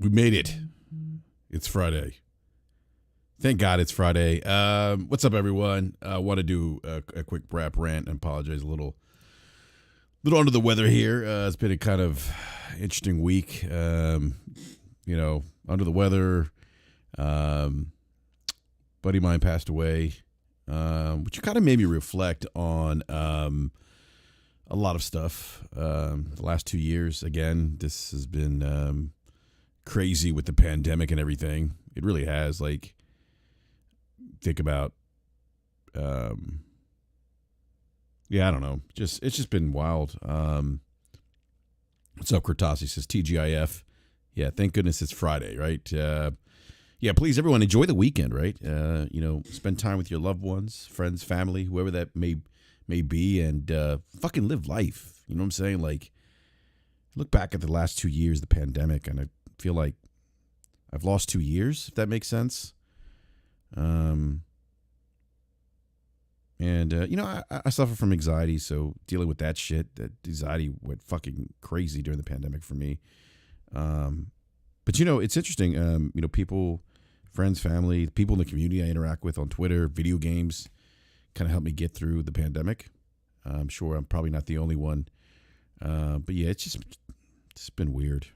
We made it. It's Friday. Thank God it's Friday. What's up, everyone? I want to do a quick rap rant and apologize a little under the weather here. It's been a kind of interesting week. Under the weather. Buddy of mine passed away, which kind of made me reflect on a lot of stuff. The last 2 years, again, this has been crazy with the pandemic and everything. It really has. Like, think about, I don't know. It's just been wild. What's up, Kurtasi says TGIF. Yeah, thank goodness it's Friday, right? Please, everyone, enjoy the weekend, right? Spend time with your loved ones, friends, family, whoever that may be, and fucking live life. You know what I'm saying? Like, look back at the last 2 years of the pandemic, and I feel like I've lost 2 years, if that makes sense. I suffer from anxiety, so dealing with that shit, that anxiety went fucking crazy during the pandemic for me. But it's interesting. People, friends, family, people in the community I interact with on Twitter, video games, kind of helped me get through the pandemic. I'm sure I'm probably not the only one. But yeah, it's been weird.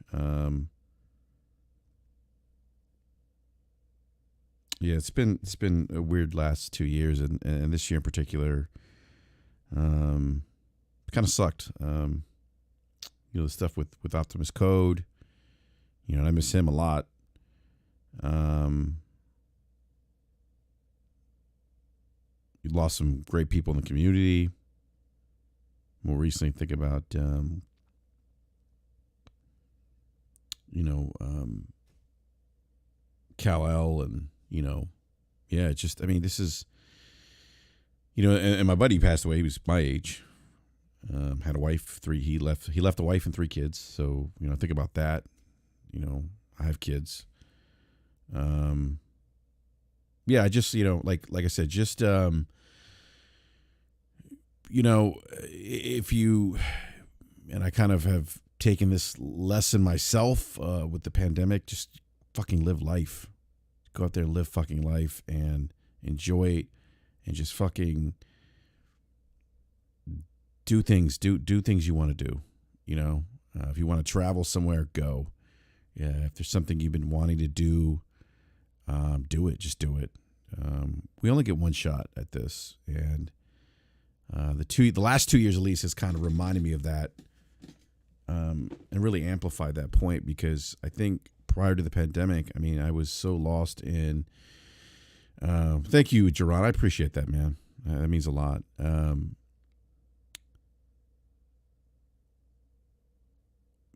It's been a weird last 2 years, and this year in particular, kind of sucked. The stuff with Optimus Code, and I miss him a lot. We lost some great people in the community. More recently, think about, Kal-El and, this is, and my buddy passed away. He was my age, had a wife, he left a wife and 3 kids. So, think about that. I have kids. I just, like I said, just, if you, and I kind of have taken this lesson myself, with the pandemic, just fucking live life. Go out there and live fucking life and enjoy it and just fucking do things you want to do. If you want to travel somewhere, go. Yeah. If there's something you've been wanting to do, do it. Just do it. We only get one shot at this. And, the last 2 years at least has kind of reminded me of that, and really amplified that point, because I think prior to the pandemic, I was so lost in, thank you, Gerard. I appreciate that, man. That means a lot.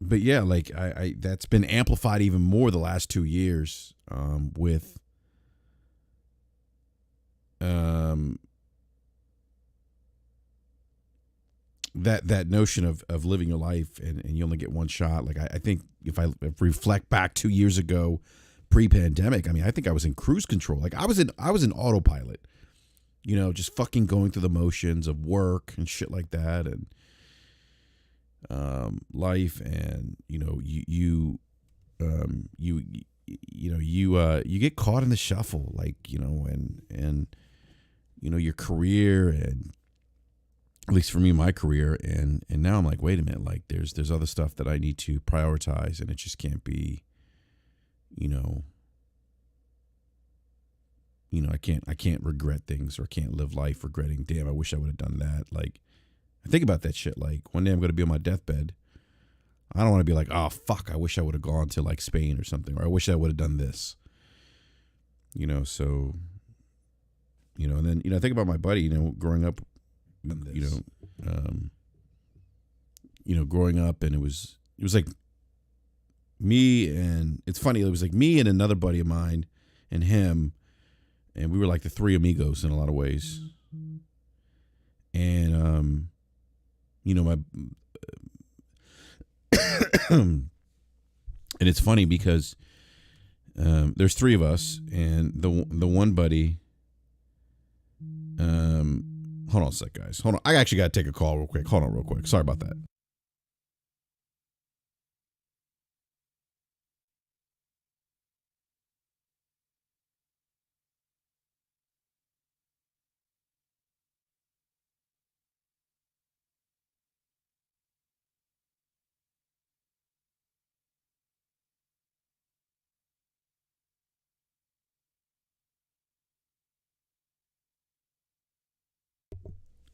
But yeah, like I that's been amplified even more the last 2 years, with, that notion of living your life and you only get one shot. Like, I think if I reflect back 2 years ago, pre-pandemic, I think I was in cruise control. Like, I was in autopilot, just fucking going through the motions of work and shit like that. And, life, and, you get caught in the shuffle, like, and your career, and at least for me, my career, and now I'm like, wait a minute, like there's other stuff that I need to prioritize, and it just can't be, I can't regret things, or can't live life regretting, damn, I wish I would have done that. Like, I think about that shit. Like, one day I'm going to be on my deathbed. I don't want to be like, oh fuck, I wish I would have gone to like Spain or something, or I wish I would have done this, so, and then, think about my buddy, growing up, growing up, and it was like me, and it's funny, it was like me and another buddy of mine and him, and we were like the 3 amigos in a lot of ways. And my and it's funny because there's 3 of us, and the one buddy, hold on a sec, guys. Hold on. I actually got to take a call real quick. Hold on real quick. Sorry about that.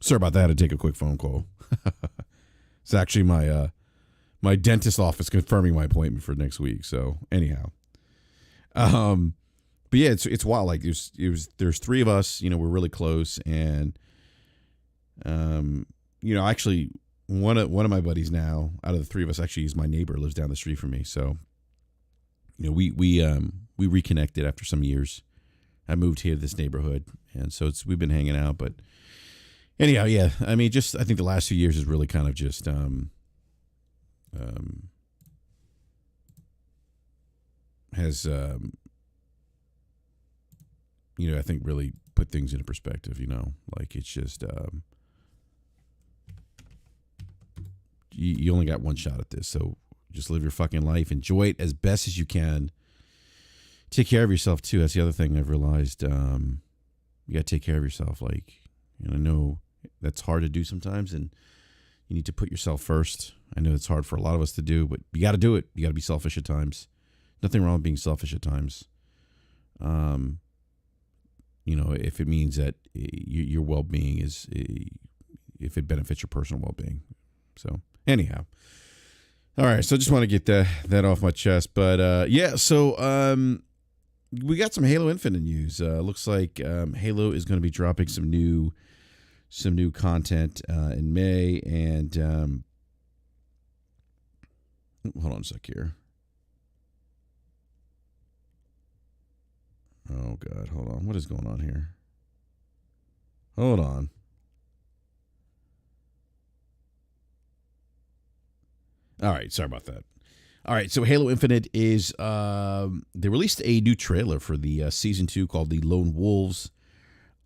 Sorry about that. I take a quick phone call. It's actually my dentist office confirming my appointment for next week. So anyhow, but yeah, it's wild. Like there's three of us. You know, we're really close, and you know, actually one of my buddies now out of the three of us actually is my neighbor, lives down the street from me. So you know, we reconnected after some years. I moved here to this neighborhood, and so we've been hanging out. But anyhow, yeah, I mean, just I think the last few years is really kind of just has you know, I think really put things into perspective. You know, like it's just you only got one shot at this, so just live your fucking life, enjoy it as best as you can. Take care of yourself too. That's the other thing I've realized. You got to take care of yourself. Like, and I know that's hard to do sometimes, and you need to put yourself first. I know it's hard for a lot of us to do, but you got to do it. You got to be selfish at times. Nothing wrong with being selfish at times. You know, if it means that your well-being is, if it benefits your personal well-being. So anyhow, all right. So I just want to get that off my chest. But yeah, so we got some Halo Infinite news. Looks like Halo is going to be dropping some new content in May, and hold on a sec here. Oh God, hold on. What is going on here? Hold on. All right, sorry about that. All right, so Halo Infinite is they released a new trailer for the season 2 called The Lone Wolves.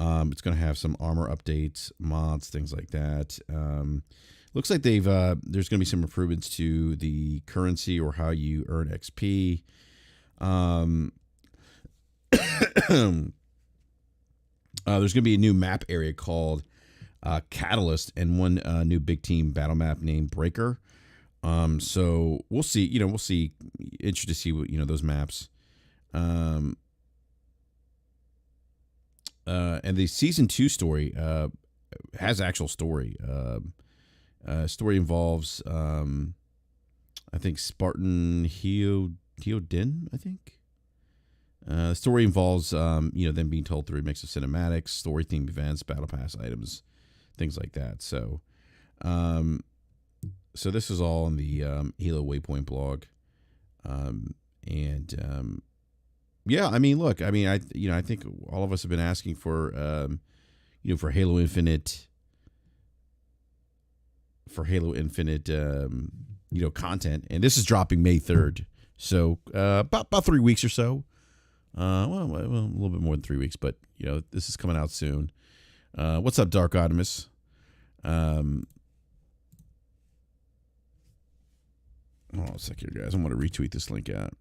It's going to have some armor updates, mods, things like that. Looks like there's going to be some improvements to the currency or how you earn XP. There's going to be a new map area called Catalyst, and one new big team battle map named Breaker. So we'll see. You know, we'll see. Interested to see what those maps. And the season 2 story has actual story. Story involves I think Spartan Heodin. I think. The story involves, them being told through a mix of cinematics, story-themed events, battle pass items, things like that. So, so this is all in the Halo Waypoint blog, yeah. I mean, look, I mean, I think all of us have been asking for, for Halo Infinite, content, and this is dropping May 3rd. So, about 3 weeks or so. Well, a little bit more than 3 weeks, but this is coming out soon. What's up, Dark Optimus? Hold on a sec here, guys. I'm going to retweet this link out.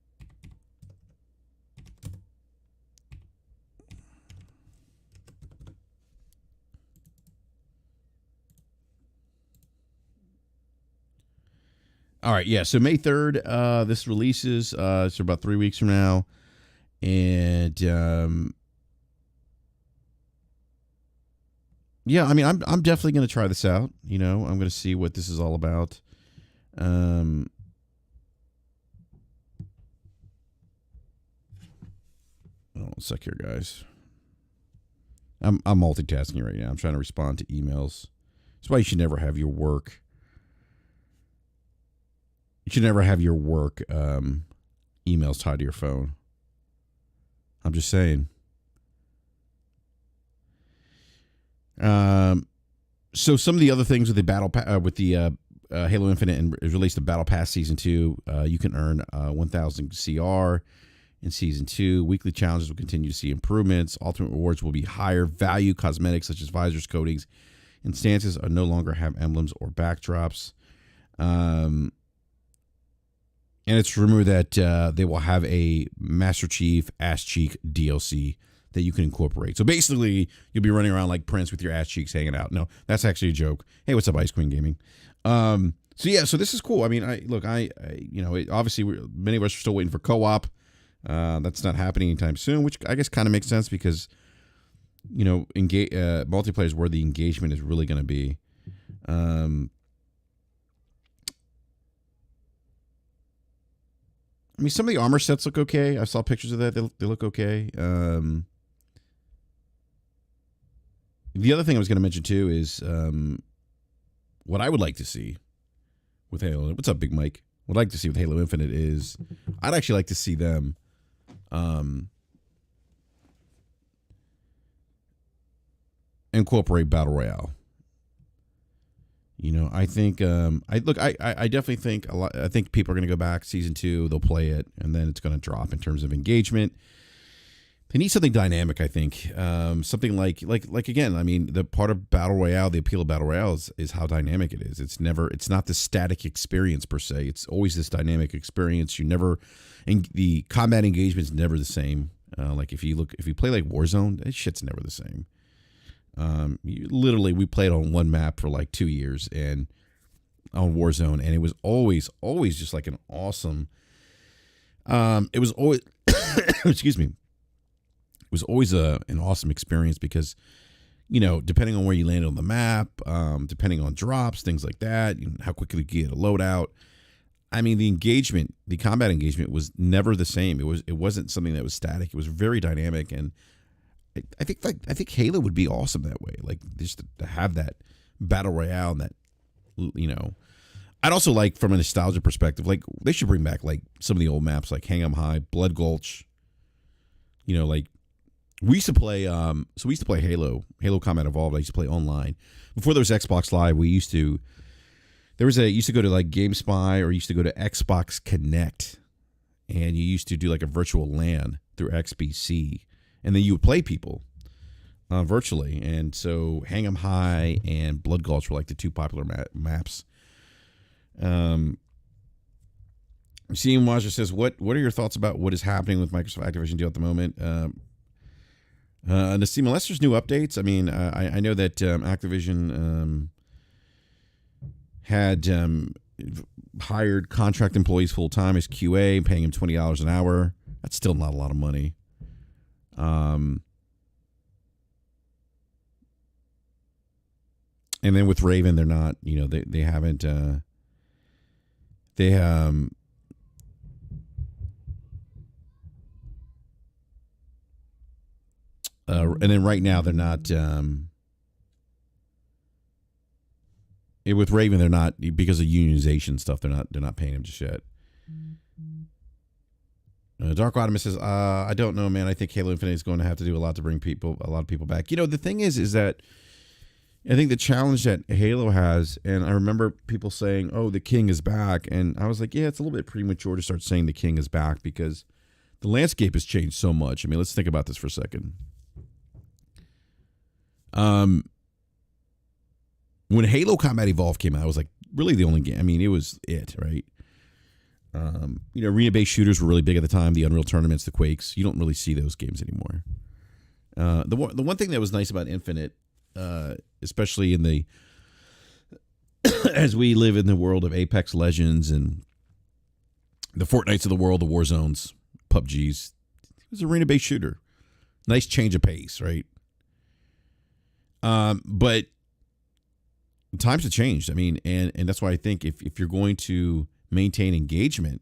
All right, yeah. So May 3rd, this releases. So about 3 weeks from now. And yeah, I mean, I'm definitely going to try this out. I'm going to see what this is all about. Hold on a sec here, guys. I'm multitasking right now. I'm trying to respond to emails. That's why you should never have your work. You should never have your work emails tied to your phone. I'm just saying. So some of the other things with the Halo Infinite and is released the Battle Pass Season 2. You can earn 1,000 CR in Season 2. Weekly challenges will continue to see improvements. Ultimate rewards will be higher value cosmetics such as visors, coatings, and stances are no longer have emblems or backdrops. And it's rumored that they will have a Master Chief Ass Cheek DLC that you can incorporate. So basically, you'll be running around like Prince with your ass cheeks hanging out. No, that's actually a joke. Hey, what's up, Ice Queen Gaming? So yeah, so this is cool. I mean, obviously many of us are still waiting for co-op. That's not happening anytime soon, which I guess kind of makes sense because multiplayer is where the engagement is really going to be. I mean, some of the armor sets look okay. I saw pictures of that. They look okay. The other thing I was going to mention too is what I would like to see with Halo. What's up, Big Mike? What I'd like to see with Halo Infinite is I'd actually like to see them incorporate Battle Royale. I think I definitely think a lot. I think people are going to go back season 2. They'll play it, and then it's going to drop in terms of engagement. They need something dynamic. I think something like again. I mean, the part of Battle Royale, the appeal of Battle Royale is how dynamic it is. It's not the static experience per se. It's always this dynamic experience. The combat engagement is never the same. Like if you play like Warzone, that shit's never the same. We played on one map for like 2 years and on Warzone, and it was always just like an awesome. It was always, excuse me. It was always an awesome experience because, depending on where you landed on the map, depending on drops, things like that, how quickly you get a loadout. I mean, the combat engagement was never the same. It wasn't something that was static. It was very dynamic, and I think Halo would be awesome that way. Like just to have that battle royale and that, I'd also like from a nostalgia perspective, like they should bring back like some of the old maps like Hang 'em High, Blood Gulch. Like we used to play. So we used to play Halo Combat Evolved. I used to play online before there was Xbox Live. We used to. Used to go to like GameSpy or used to go to Xbox Connect, and you used to do like a virtual LAN through XBC. And then you would play people virtually. And so Hang 'em High and Blood Gulch were like the two popular maps. CM Wazer says, what are your thoughts about what is happening with Microsoft Activision deal at the moment? Nassim, unless there's new updates, I mean, I know that Activision had hired contract employees full-time as QA, paying him $20 an hour. That's still not a lot of money. And then with Raven, they're not, they haven't, and then right now they're not, with Raven, they're not, because of unionization stuff, they're not paying him just yet. Dark Optimus says, I don't know, man. I think Halo Infinite is going to have to do a lot to bring a lot of people back. The thing is that I think the challenge that Halo has, and I remember people saying, oh, the King is back. And I was like, yeah, it's a little bit premature to start saying the King is back because the landscape has changed so much. I mean, let's think about this for a second. When Halo Combat Evolved came out, it was like really the only game. I mean, it was it, right? Arena-based shooters were really big at the time. The Unreal Tournaments, the Quakes. You don't really see those games anymore. The one thing that was nice about Infinite, especially in the as we live in the world of Apex Legends and the Fortnites of the world, the Warzones, PUBGs, it was an arena-based shooter. Nice change of pace, right? But times have changed. I mean, and that's why I think if you're going to maintain engagement,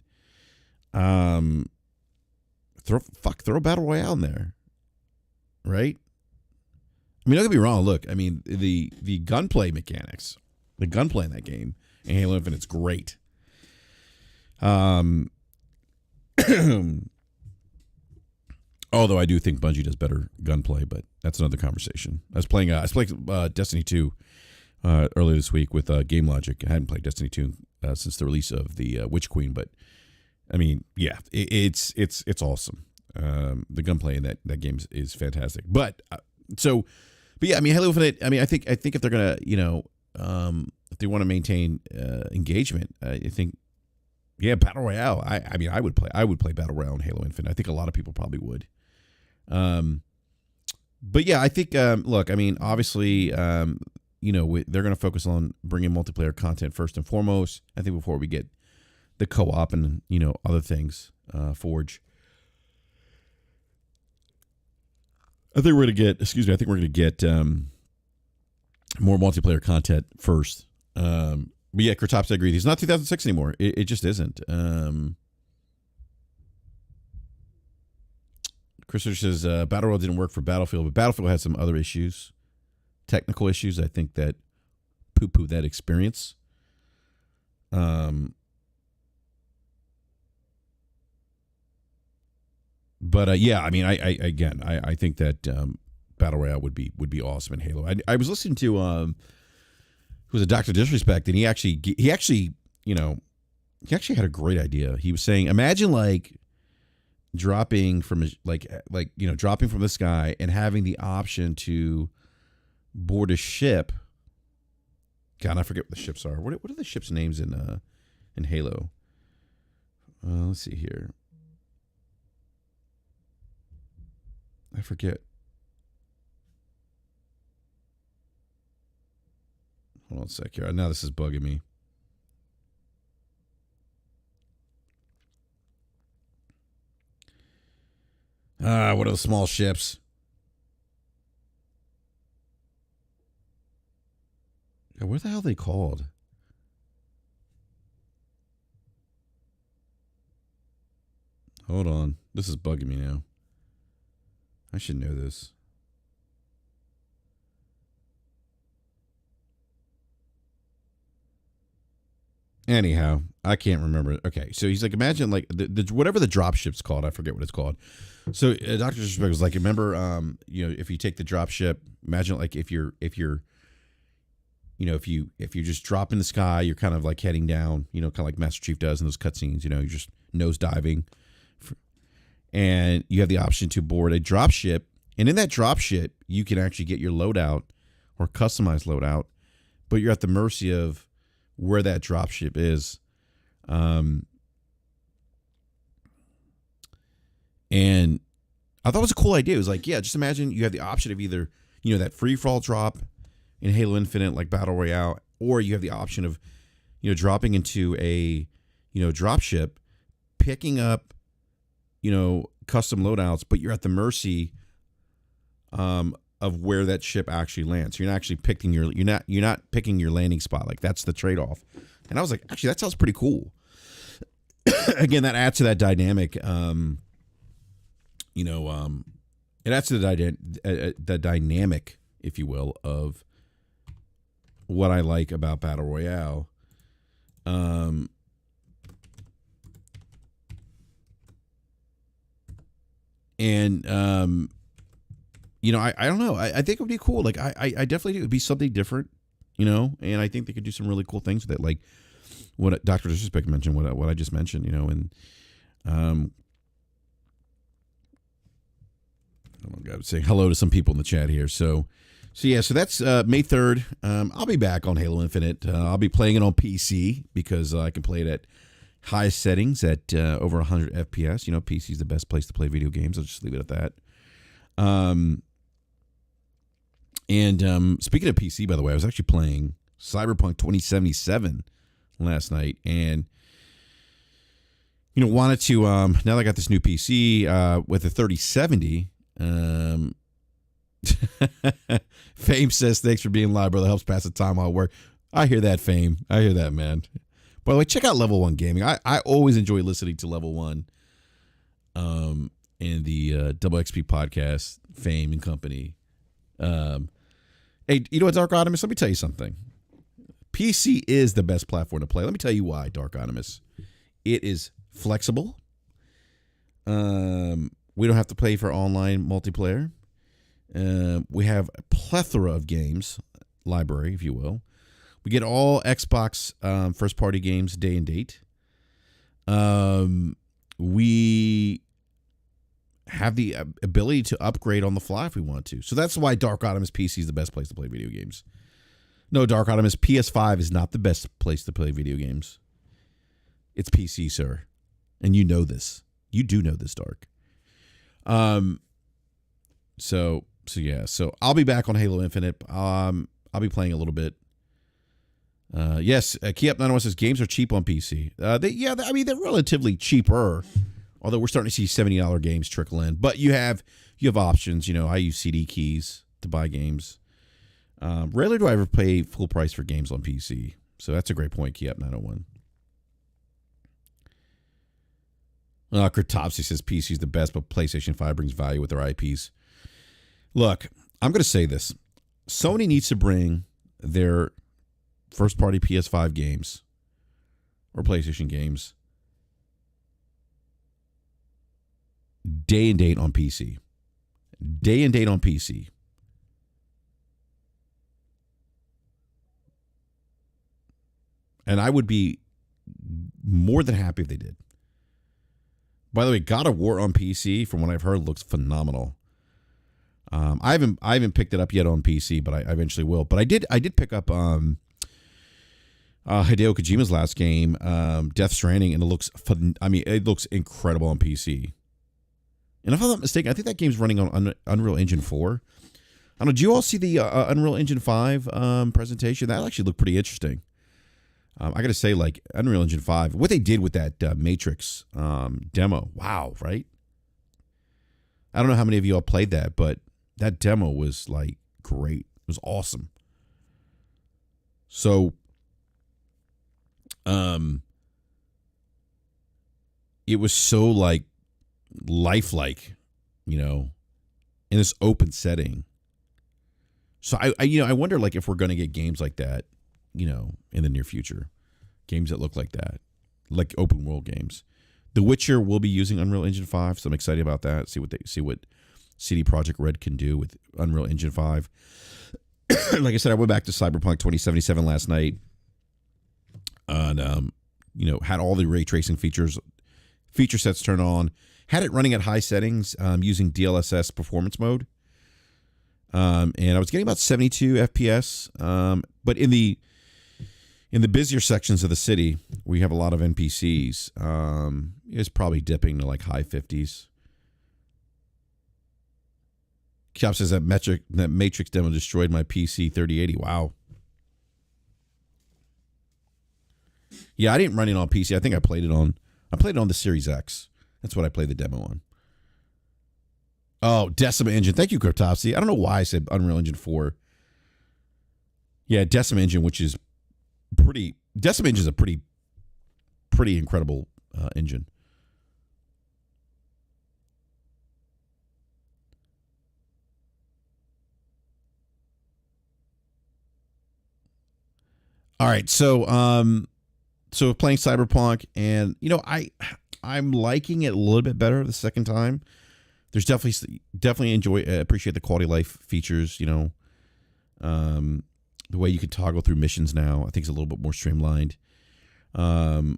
throw Battle Royale in there, right? I mean, don't get me wrong. Look, I mean, the gunplay mechanics, the gunplay in that game in Halo Infinite's great. Although I do think Bungie does better gunplay, but that's another conversation. I was playing Destiny 2 earlier this week with Game Logic. I hadn't played Destiny 2 since the release of the Witch Queen, but I mean, yeah, it's awesome. The gunplay in that game is fantastic. But yeah, I mean, Halo Infinite. I mean, I think if they're gonna, if they want to maintain engagement, I think, yeah, Battle Royale. I mean, I would play Battle Royale in Halo Infinite. I think a lot of people probably would. But yeah, I think look, I mean, obviously, they're going to focus on bringing multiplayer content first and foremost. I think before we get the co-op and other things, Forge. I think we're gonna get. Excuse me. I think we're gonna get more multiplayer content first. But yeah, Kratop's agreed. It's not 2006 anymore. It just isn't. Chris says Battle Royale didn't work for Battlefield, but Battlefield had some other issues, technical issues. I think that poo-poo that experience. But yeah, I mean, I think that Battle Royale would be awesome in Halo. I was listening to who was a Dr. Disrespect, and he actually had a great idea. He was saying, imagine like dropping from dropping from the sky and having the option to board a ship. God, I forget what the ships are. What are the ships' names in Halo? Let's see here. I forget. Hold on a sec here. Now this is bugging me. What are the small ships? What the hell are they called? Hold on. This is bugging me now. I should know this. Anyhow, I can't remember. Okay, so he's like, imagine like the whatever the drop ship's called. I forget what it's called. So Dr. Disrespect was like, remember, if you take the drop ship, imagine like if you're just drop in the sky, you're kind of like heading down, kind of like Master Chief does in those cutscenes. You're just nose diving, and you have the option to board a drop ship, and in that drop ship, you can actually get your loadout or customized loadout, but you're at the mercy of where that dropship is. And I thought it was a cool idea. It was like, yeah, just imagine you have the option of either, that free for all drop in Halo Infinite, like Battle Royale, or you have the option of, dropping into a, dropship, picking up, custom loadouts, but you're at the mercy of where that ship actually lands. You're not actually picking you're not picking your landing spot. Like that's the trade-off. And I was like, actually, that sounds pretty cool. Again, that adds to that dynamic. It adds to the dynamic, if you will, of what I like about Battle Royale. I don't know. I think it would be cool. Like I definitely think it would be something different, and I think they could do some really cool things with it. Like what Dr. Disrespect mentioned, what I just mentioned, and oh my God, saying hello to some people in the chat here. So that's May 3rd. I'll be back on Halo Infinite. I'll be playing it on PC because I can play it at highest settings at over 100 FPS. PC is the best place to play video games. I'll just leave it at that. Speaking of PC, by the way, I was actually playing Cyberpunk 2077 last night, and wanted to now that I got this new PC with a 3070. Fame says thanks for being live, brother. Helps pass the time while I work. I hear that, Fame. I hear that, man. By the way, check out Level 1 Gaming. I always enjoy listening to Level 1 and the Double XP podcast, Fame and company. Hey, you know what, Dark Optimus? Let me tell you something. PC is the best platform to play. Let me tell you why, Dark Optimus. It is flexible. We don't have to pay for online multiplayer. We have a plethora of games, library, if you will. We get all Xbox first-party games day and date. We have the ability to upgrade on the fly if we want to. So that's why Dark Optimus PC is the best place to play video games. No, Dark Optimus, PS5 is not the best place to play video games. It's PC, sir. And you know this. You do know this, Dark. So I'll be back on Halo Infinite. I'll be playing a little bit. Yes, Keyup91 says games are cheap on PC. They're relatively cheaper. Although we're starting to see $70 games trickle in. But you have you have options. I use CD keys to buy games. Rarely do I ever pay full price for games on PC. So that's a great point, Kiep 901. Kratopsy says PC is the best, but PlayStation 5 brings value with their IPs. Look, I'm going to say this. Sony needs to bring their first-party PS5 games or PlayStation games day and date on PC. Day and date on PC. And I would be more than happy if they did. By the way, God of War on PC, from what I've heard, looks phenomenal. I haven't picked it up yet on PC, but I eventually will. But I did pick up Hideo Kojima's last game, Death Stranding, and it looks incredible on PC. And if I'm not mistaken, I think that game's running on Unreal Engine 4. I don't know. Did you all see the Unreal Engine 5 presentation? That actually looked pretty interesting. I got to say, like, Unreal Engine 5, what they did with that Matrix demo, wow, right? I don't know how many of you all played that, but that demo was, like, great. It was awesome. So, it was so, like, lifelike, in this open setting. So, I wonder, like, if we're going to get games like that, in the near future, games that look like that, like open world games. The Witcher will be using Unreal Engine 5, so I'm excited about that. See what CD Projekt Red can do with Unreal Engine 5. Like I said, I went back to Cyberpunk 2077 last night, and had all the ray tracing feature sets turned on, had it running at high settings, using DLSS performance mode, and I was getting about 72 FPS, but in the busier sections of the city, we have a lot of NPCs. It's probably dipping to like high 50s. Chop says that Matrix demo destroyed my PC 3080. Wow. Yeah, I didn't run it on PC. I think I played it on the Series X. That's what I played the demo on. Oh, Decima Engine. Thank you, Cryptopsy. I don't know why I said Unreal Engine 4. Yeah, Decima Engine, which is Decima Engine is a pretty incredible engine. All right, so playing Cyberpunk, and I'm liking it a little bit better the second time. There's definitely appreciate the quality of life features. The way you can toggle through missions now, I think it's a little bit more streamlined. I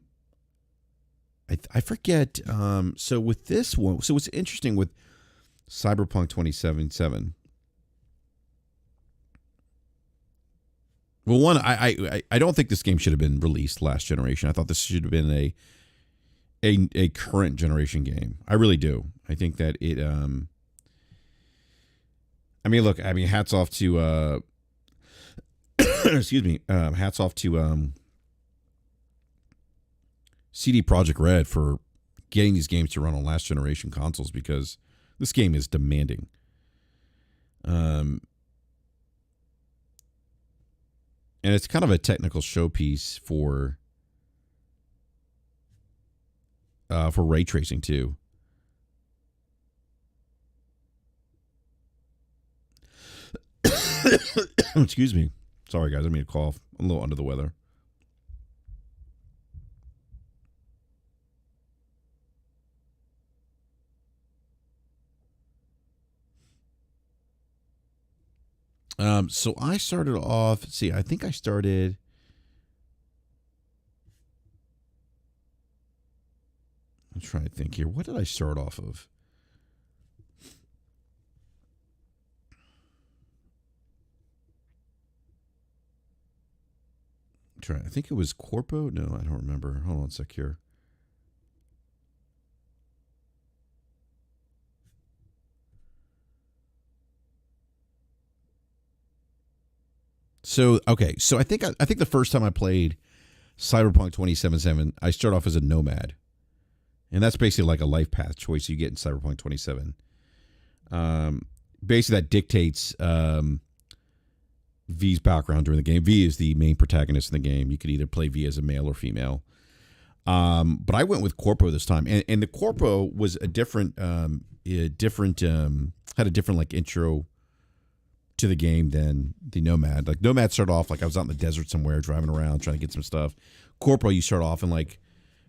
forget. So with this one, so what's interesting with Cyberpunk 2077. Well, one, I don't think this game should have been released last generation. I thought this should have been a current generation game. I really do. I think that it. Hats off to. Excuse me. Hats off to CD Projekt Red for getting these games to run on last generation consoles, because this game is demanding. And it's kind of a technical showpiece for ray tracing too. Excuse me. Sorry, guys. I mean to cough. I'm a little under the weather. So I started off. See, I think I started. I'm trying to think here. What did I start off of? I think it was Corpo. No, I don't remember. Hold on a sec here. So okay, so I think the first time I played Cyberpunk 2077, I start off as a nomad, and that's basically like a life path choice you get in Cyberpunk 27. Basically, that dictates V's background during the game. V is the main protagonist in the game. You could either play V as a male or female. But I went with Corpo this time, and the Corpo was a different, had a different like intro to the game than the Nomad. Like Nomad started off like I was out in the desert somewhere driving around trying to get some stuff. Corpo, you start off in like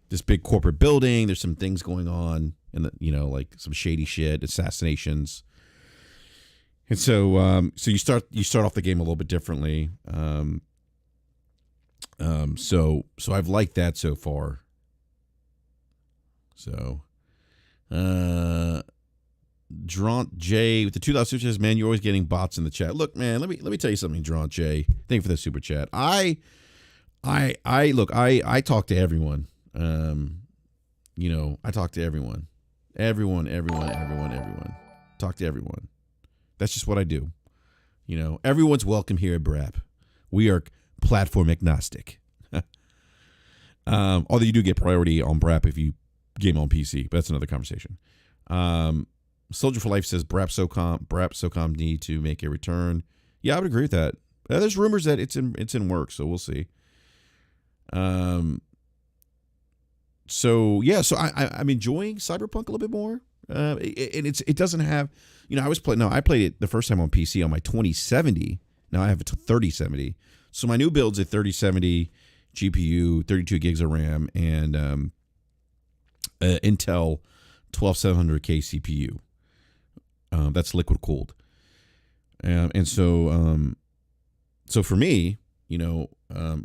this big corporate building. There's some things going on, and like some shady shit, assassinations. And so you start off the game a little bit differently. So I've liked that so far. So, Draunt J with the $2 super chat says, man, you're always getting bots in the chat. Look, man, let me tell you something, Draunt J. Thank you for the super chat. I talk to everyone. I talk to everyone. Everyone. Talk to everyone. That's just what I do. Everyone's welcome here at BRAP. We are platform agnostic. Although you do get priority on BRAP if you game on PC, but that's another conversation. Soldier for Life says BRAP SOCOM need to make a return. Yeah, I would agree with that. There's rumors that it's in work, so we'll see. So I'm enjoying Cyberpunk a little bit more. And it doesn't have, I played it the first time on PC on my 2070. Now I have a 3070. So my new build's a 3070 GPU, 32 gigs of RAM, and Intel 12700K CPU. That's liquid cooled. And so for me, I'm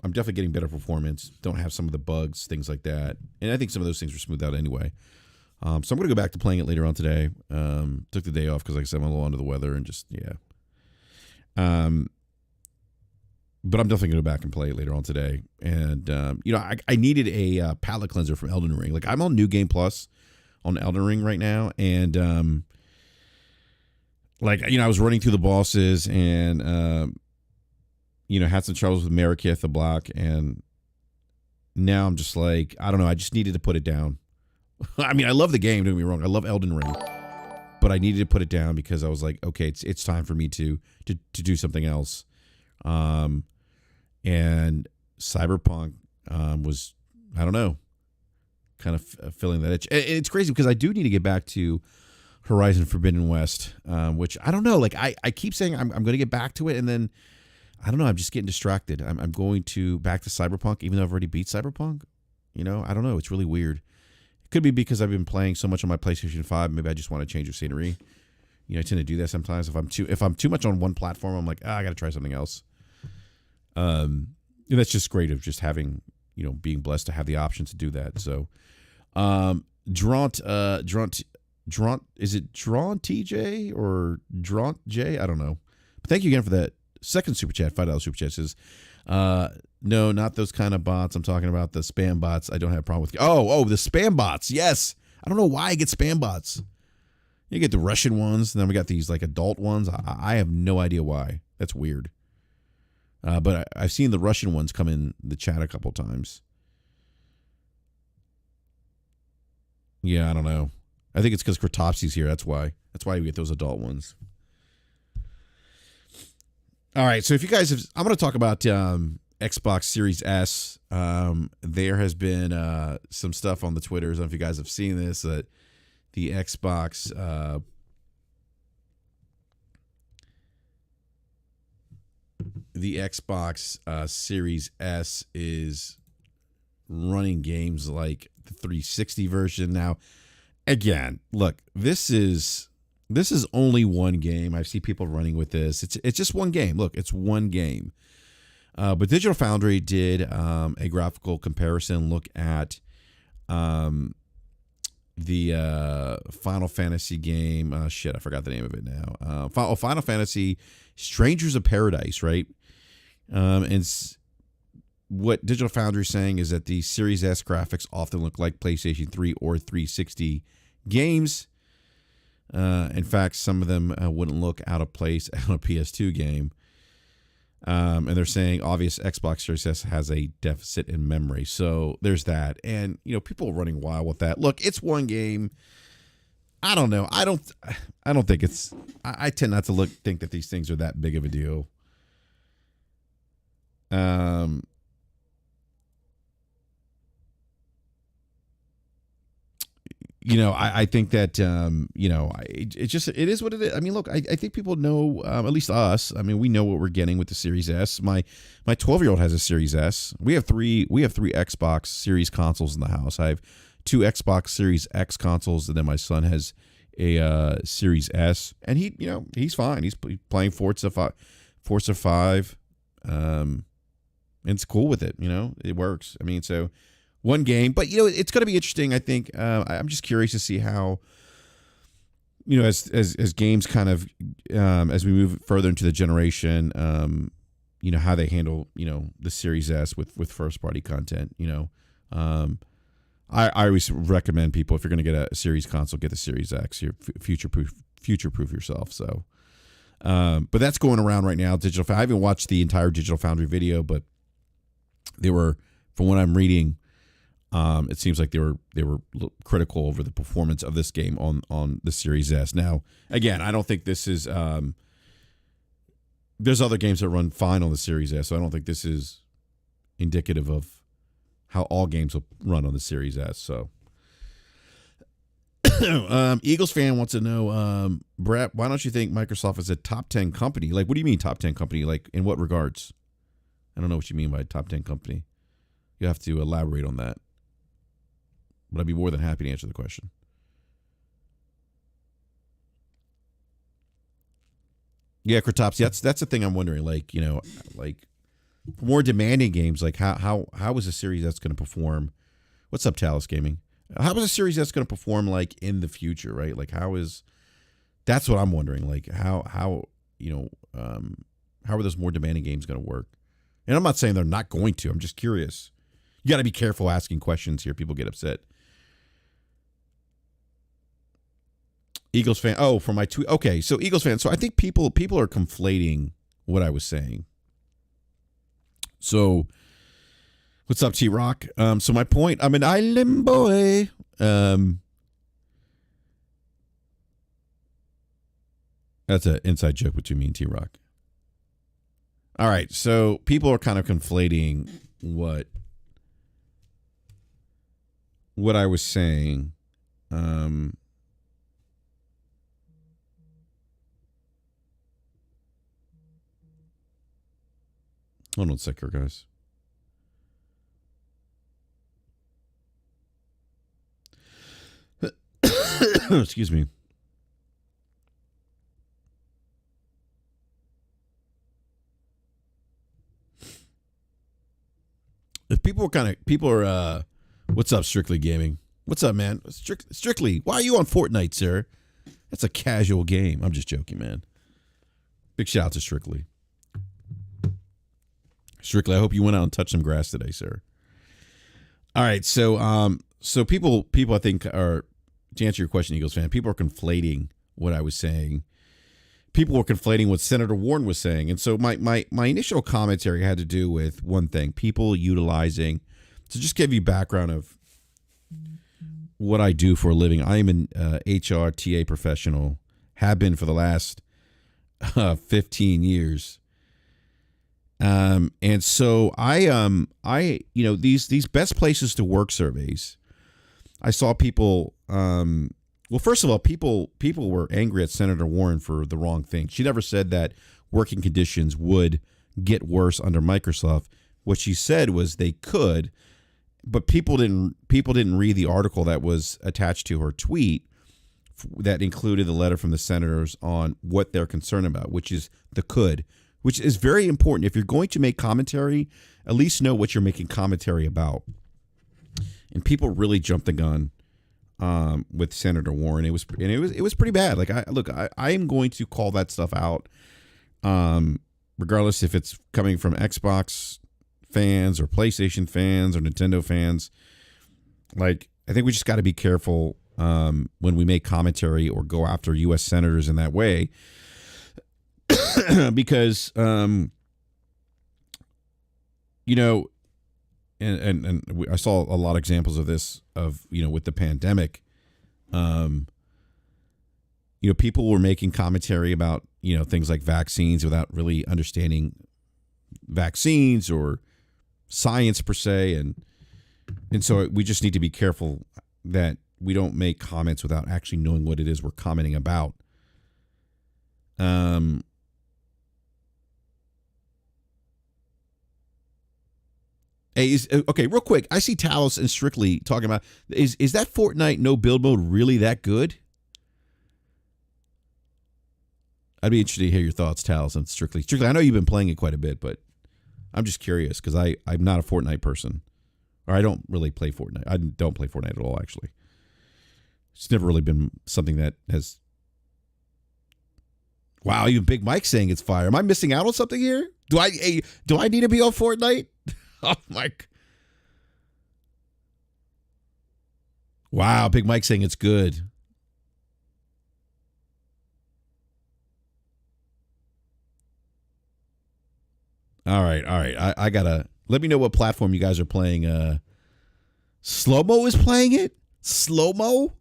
definitely getting better performance. Don't have some of the bugs, things like that. And I think some of those things were smoothed out anyway. So I'm going to go back to playing it later on today. Took the day off because, like I said, I'm a little under the weather and just, yeah. But I'm definitely going to go back and play it later on today. And, I needed a palate cleanser from Elden Ring. Like, I'm on New Game Plus on Elden Ring right now. And, I was running through the bosses and, had some troubles with Marikith, the block. And now I'm just like, I don't know. I just needed to put it down. I mean, I love the game. Don't get me wrong. I love Elden Ring. But I needed to put it down because I was like, okay, it's time for me to do something else. And Cyberpunk was, I don't know, kind of filling that itch. It's crazy because I do need to get back to Horizon Forbidden West, which I don't know. Like I keep saying I'm going to get back to it, and then I don't know. I'm just getting distracted. I'm going back to Cyberpunk, even though I've already beat Cyberpunk. I don't know. It's really weird. It could be because I've been playing so much on my PlayStation 5. Maybe I just want to change the scenery. I tend to do that sometimes. If I'm too much on one platform, I'm like, I got to try something else. And that's just great of just having, being blessed to have the option to do that. So, Draunt, is it Draunt TJ or Draunt J? I don't know. But thank you again for that second super chat, $5 super chat. Says, no, not those kind of bots. I'm talking about the spam bots. I don't have a problem with. Oh, the spam bots. Yes. I don't know why I get spam bots. You get the Russian ones, and then we got these like adult ones. I have no idea why. That's weird. But I've seen the Russian ones come in the chat a couple times. Yeah, I don't know. I think it's because Kratopsy's here. That's why. That's why we get those adult ones. All right. So if you guys have, I'm going to talk about Xbox Series S. There has been some stuff on the Twitters. I don't know if you guys have seen this, that the Xbox Series S is running games like the 360 version. Now, again, look, this is only one game. I see people running with this. It's just one game. Look, it's one game. But Digital Foundry did a graphical comparison look at the Final Fantasy game. I forgot the name of it now. Final Fantasy Strangers of Paradise, right? And what Digital Foundry is saying is that the Series S graphics often look like PlayStation 3 or 360 games. In fact, some of them wouldn't look out of place on a PS2 game. And they're saying obvious Xbox Series S has a deficit in memory. So there's that. And, people are running wild with that. Look, it's one game. I don't know. I don't think it's. I tend not to think that these things are that big of a deal. I think that it is what it is. I mean, look, I think people know, at least us. I mean, we know what we're getting with the Series S. My 12-year-old has a Series S. We have three Xbox Series consoles in the house. I have 2 Xbox Series X consoles, and then my son has a Series S, and he's fine. He's playing Forza 5, and it's cool with it. It works. I mean, so. One game, but it's going to be interesting. I think I'm just curious to see how, as games kind of as we move further into the generation, how they handle the Series S with first party content. I always recommend people, if you're going to get a Series console, get the Series X. You're future proof yourself. So, but that's going around right now. I haven't watched the entire Digital Foundry video, but they were, from what I'm reading. It seems like they were critical over the performance of this game on the Series S. Now, again, I don't think this is. There's other games that run fine on the Series S, so I don't think this is indicative of how all games will run on the Series S. So, Eagles fan wants to know, Brett, why don't you think Microsoft is a top 10 company? Like, what do you mean top 10 company? Like, in what regards? I don't know what you mean by top 10 company. You have to elaborate on that. But I'd be more than happy to answer the question. Yeah, Kratopsy, that's the thing I'm wondering. Like, for more demanding games, like how is a Series S going to perform? What's up, Talus Gaming? How is a Series S going to perform like in the future, right? Like that's what I'm wondering. Like how are those more demanding games going to work? And I'm not saying they're not going to. I'm just curious. You got to be careful asking questions here. People get upset. Eagles fan. Oh, for my tweet. Okay, so Eagles fan. So I think people are conflating what I was saying. So, what's up, T-Rock? So my point. I'm an island boy. That's an inside joke between me and T-Rock. All right, so people are kind of conflating what I was saying. Hold on a sec here, guys. Excuse me. If people are what's up, Strictly Gaming? What's up, man? Strictly, why are you on Fortnite, sir? That's a casual game. I'm just joking, man. Big shout out to Strictly. Strictly, I hope you went out and touched some grass today, sir. All right, so people I think are, to answer your question, Eagles fan, people are conflating what I was saying. People were conflating what Senator Warren was saying. And so my initial commentary had to do with one thing, people utilizing, to just give you background of what I do for a living. I am an HR TA professional, have been for the last 15 years. And so I these best places to work surveys, I saw people, well, first of all, people were angry at Senator Warren for the wrong thing. She never said that working conditions would get worse under Microsoft. What she said was they could, but people didn't read the article that was attached to her tweet that included the letter from the senators on what they're concerned about, which is the could, which is very important. If you're going to make commentary, at least know what you're making commentary about. And people really jumped the gun with Senator Warren. It was pretty bad. Like I am going to call that stuff out, regardless if it's coming from Xbox fans or PlayStation fans or Nintendo fans. Like, I think we just got to be careful when we make commentary or go after U.S. senators in that way. Because, and I saw a lot of examples of this, with the pandemic. people were making commentary about, things like vaccines without really understanding vaccines or science per se. And so we just need to be careful that we don't make comments without actually knowing what it is we're commenting about. Hey, okay, real quick. I see Talos and Strictly talking about, is that Fortnite no build mode really that good? I'd be interested to hear your thoughts, Talos, on Strictly. Strictly, I know you've been playing it quite a bit, but I'm just curious because I'm not a Fortnite person. Or I don't really play Fortnite. I don't play Fortnite at all, actually. It's never really been something that has... Wow, even Big Mike saying it's fire. Am I missing out on something here? Do I need to be on Fortnite? Oh, my... Wow, Big Mike saying it's good. All right. I gotta... Let me know what platform you guys are playing. Slow-mo is playing it? Slow-mo?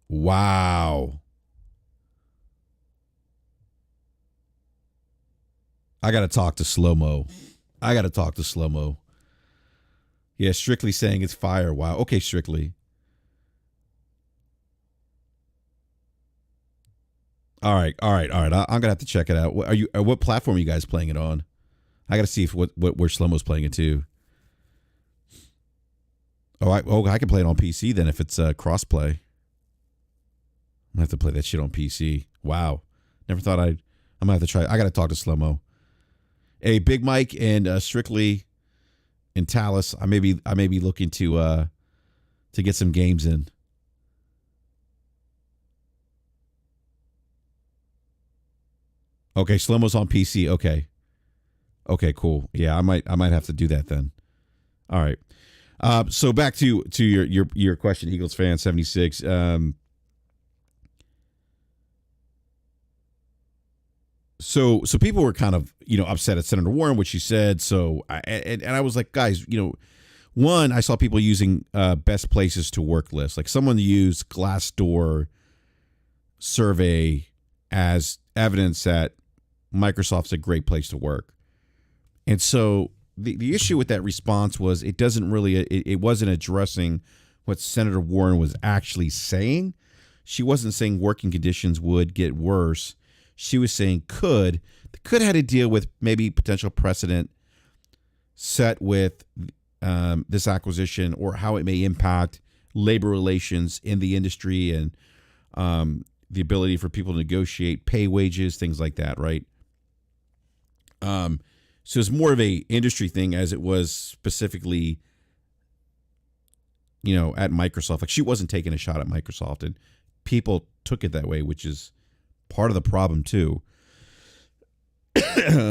Wow. I got to talk to Slow-mo. Yeah, Strictly saying it's fire. Wow. Okay, Strictly. All right. I'm going to have to check it out. What platform are you guys playing it on? I got to see where Slow-mo's playing it too. I can play it on PC then if it's cross-play. I'm going to have to play that shit on PC. Wow. Never thought I'm going to have to try. I got to talk to Slow-mo. Hey, Big Mike and Strictly and Talos, I may be looking to get some games in. Okay, Slow-mo's on PC. Okay, cool. Yeah, I might have to do that then. All right. So back to your question, Eagles fan 76. So people were kind of, upset at Senator Warren, what she said. So I was like, guys, one, I saw people using best places to work lists. Like someone used Glassdoor survey as evidence that Microsoft's a great place to work. And so the issue with that response was it wasn't addressing what Senator Warren was actually saying. She wasn't saying working conditions would get worse. She was saying could have to deal with maybe potential precedent set with this acquisition or how it may impact labor relations in the industry and the ability for people to negotiate pay, wages, things like that, right? So it's more of a industry thing as it was specifically, at Microsoft. Like she wasn't taking a shot at Microsoft, and people took it that way, which is part of the problem too.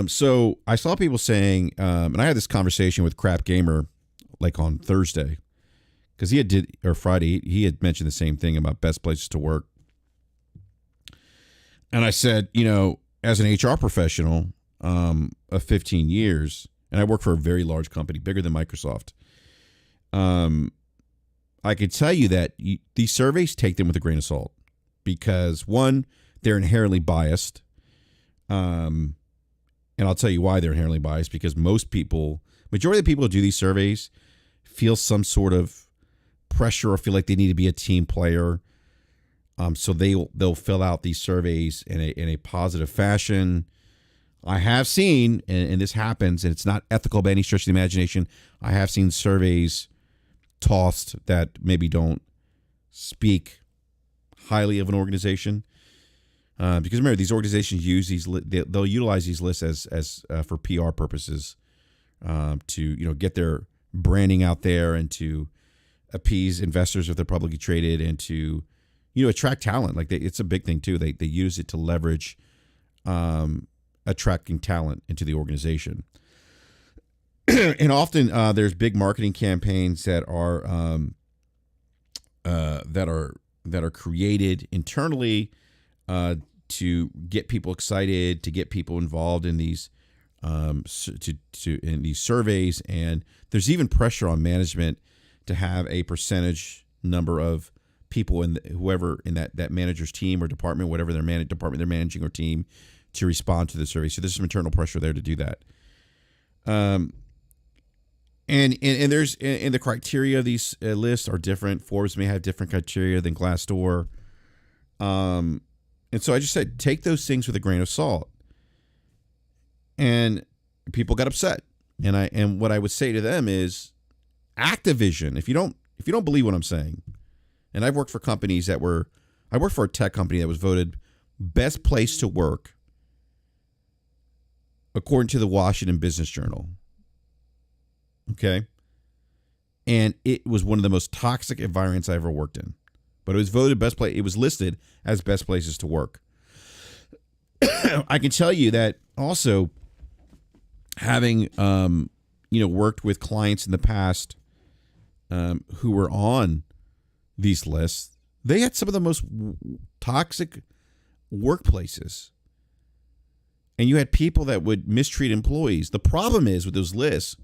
So I saw people saying, and I had this conversation with Crap Gamer like on Thursday, because Friday, he had mentioned the same thing about best places to work. And I said, as an HR professional of 15 years, and I work for a very large company, bigger than Microsoft, I could tell you that these surveys, take them with a grain of salt, because one, they're inherently biased. And I'll tell you why they're inherently biased, because majority of the people who do these surveys feel some sort of pressure or feel like they need to be a team player. So they'll fill out these surveys in a positive fashion. I have seen, and this happens, and it's not ethical by any stretch of the imagination, I have seen surveys tossed that maybe don't speak highly of an organization. Because remember, these organizations they'll utilize these lists as for PR purposes, to get their branding out there and to appease investors if they're publicly traded, and to attract talent. Like it's a big thing too. They use it to leverage attracting talent into the organization. And often there's big marketing campaigns that are created internally to get people excited, to get people involved in these in these surveys. And there's even pressure on management to have a percentage number of people in whoever in that manager's team or department, whatever their department they're managing or team, to respond to the survey. So there's some internal pressure there to do that. And there's and the criteria of these lists are different. Forbes may have different criteria than Glassdoor. And so I just said, take those things with a grain of salt. And people got upset. And what I would say to them is, Activision, if you don't believe what I'm saying, and I've worked for companies I worked for a tech company that was voted best place to work according to the Washington Business Journal. Okay. And it was one of the most toxic environments I ever worked in. But it was voted best place. It was listed as best places to work. I can tell you that also, having worked with clients in the past who were on these lists, they had some of the most toxic workplaces. And you had people that would mistreat employees. The problem is with those lists,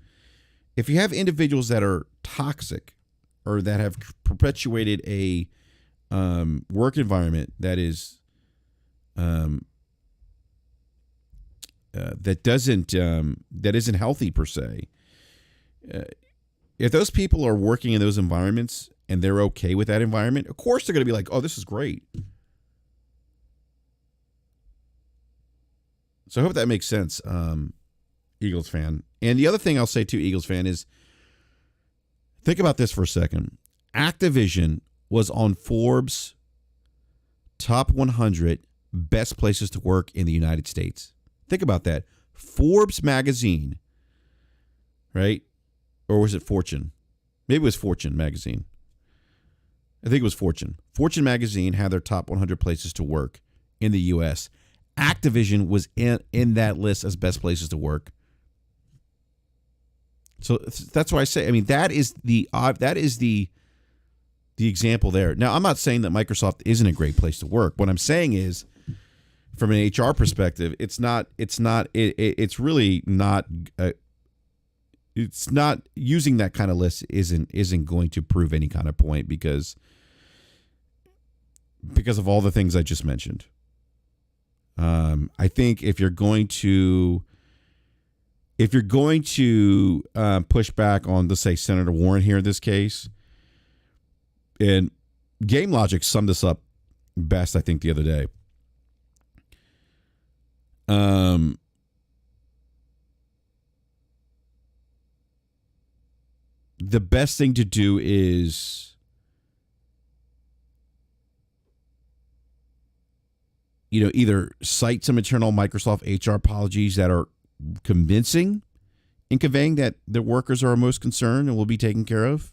if you have individuals that are toxic or that have perpetuated a work environment that is that isn't healthy per se, if those people are working in those environments and they're okay with that environment, of course they're going to be like, "Oh, this is great." So I hope that makes sense, Eagles fan. And the other thing I'll say to Eagles fan is, think about this for a second. Activision was on Forbes' top 100 best places to work in the United States. Think about that. Forbes magazine, right? Or was it Fortune? Maybe it was Fortune magazine. I think it was Fortune. Fortune magazine had their top 100 places to work in the U.S. Activision was in that list as best places to work. So that's why I say, I mean, that is the example there. Now, I'm not saying that Microsoft isn't a great place to work. What I'm saying is, from an HR perspective, it's really not. It's not using that kind of list isn't going to prove any kind of point because of all the things I just mentioned. I think if you're going to push back on, let's say, Senator Warren here in this case, and Game Logic summed this up best, I think, the other day. The best thing to do is, either cite some internal Microsoft HR apologies that are convincing in conveying that the workers are our most concerned and will be taken care of,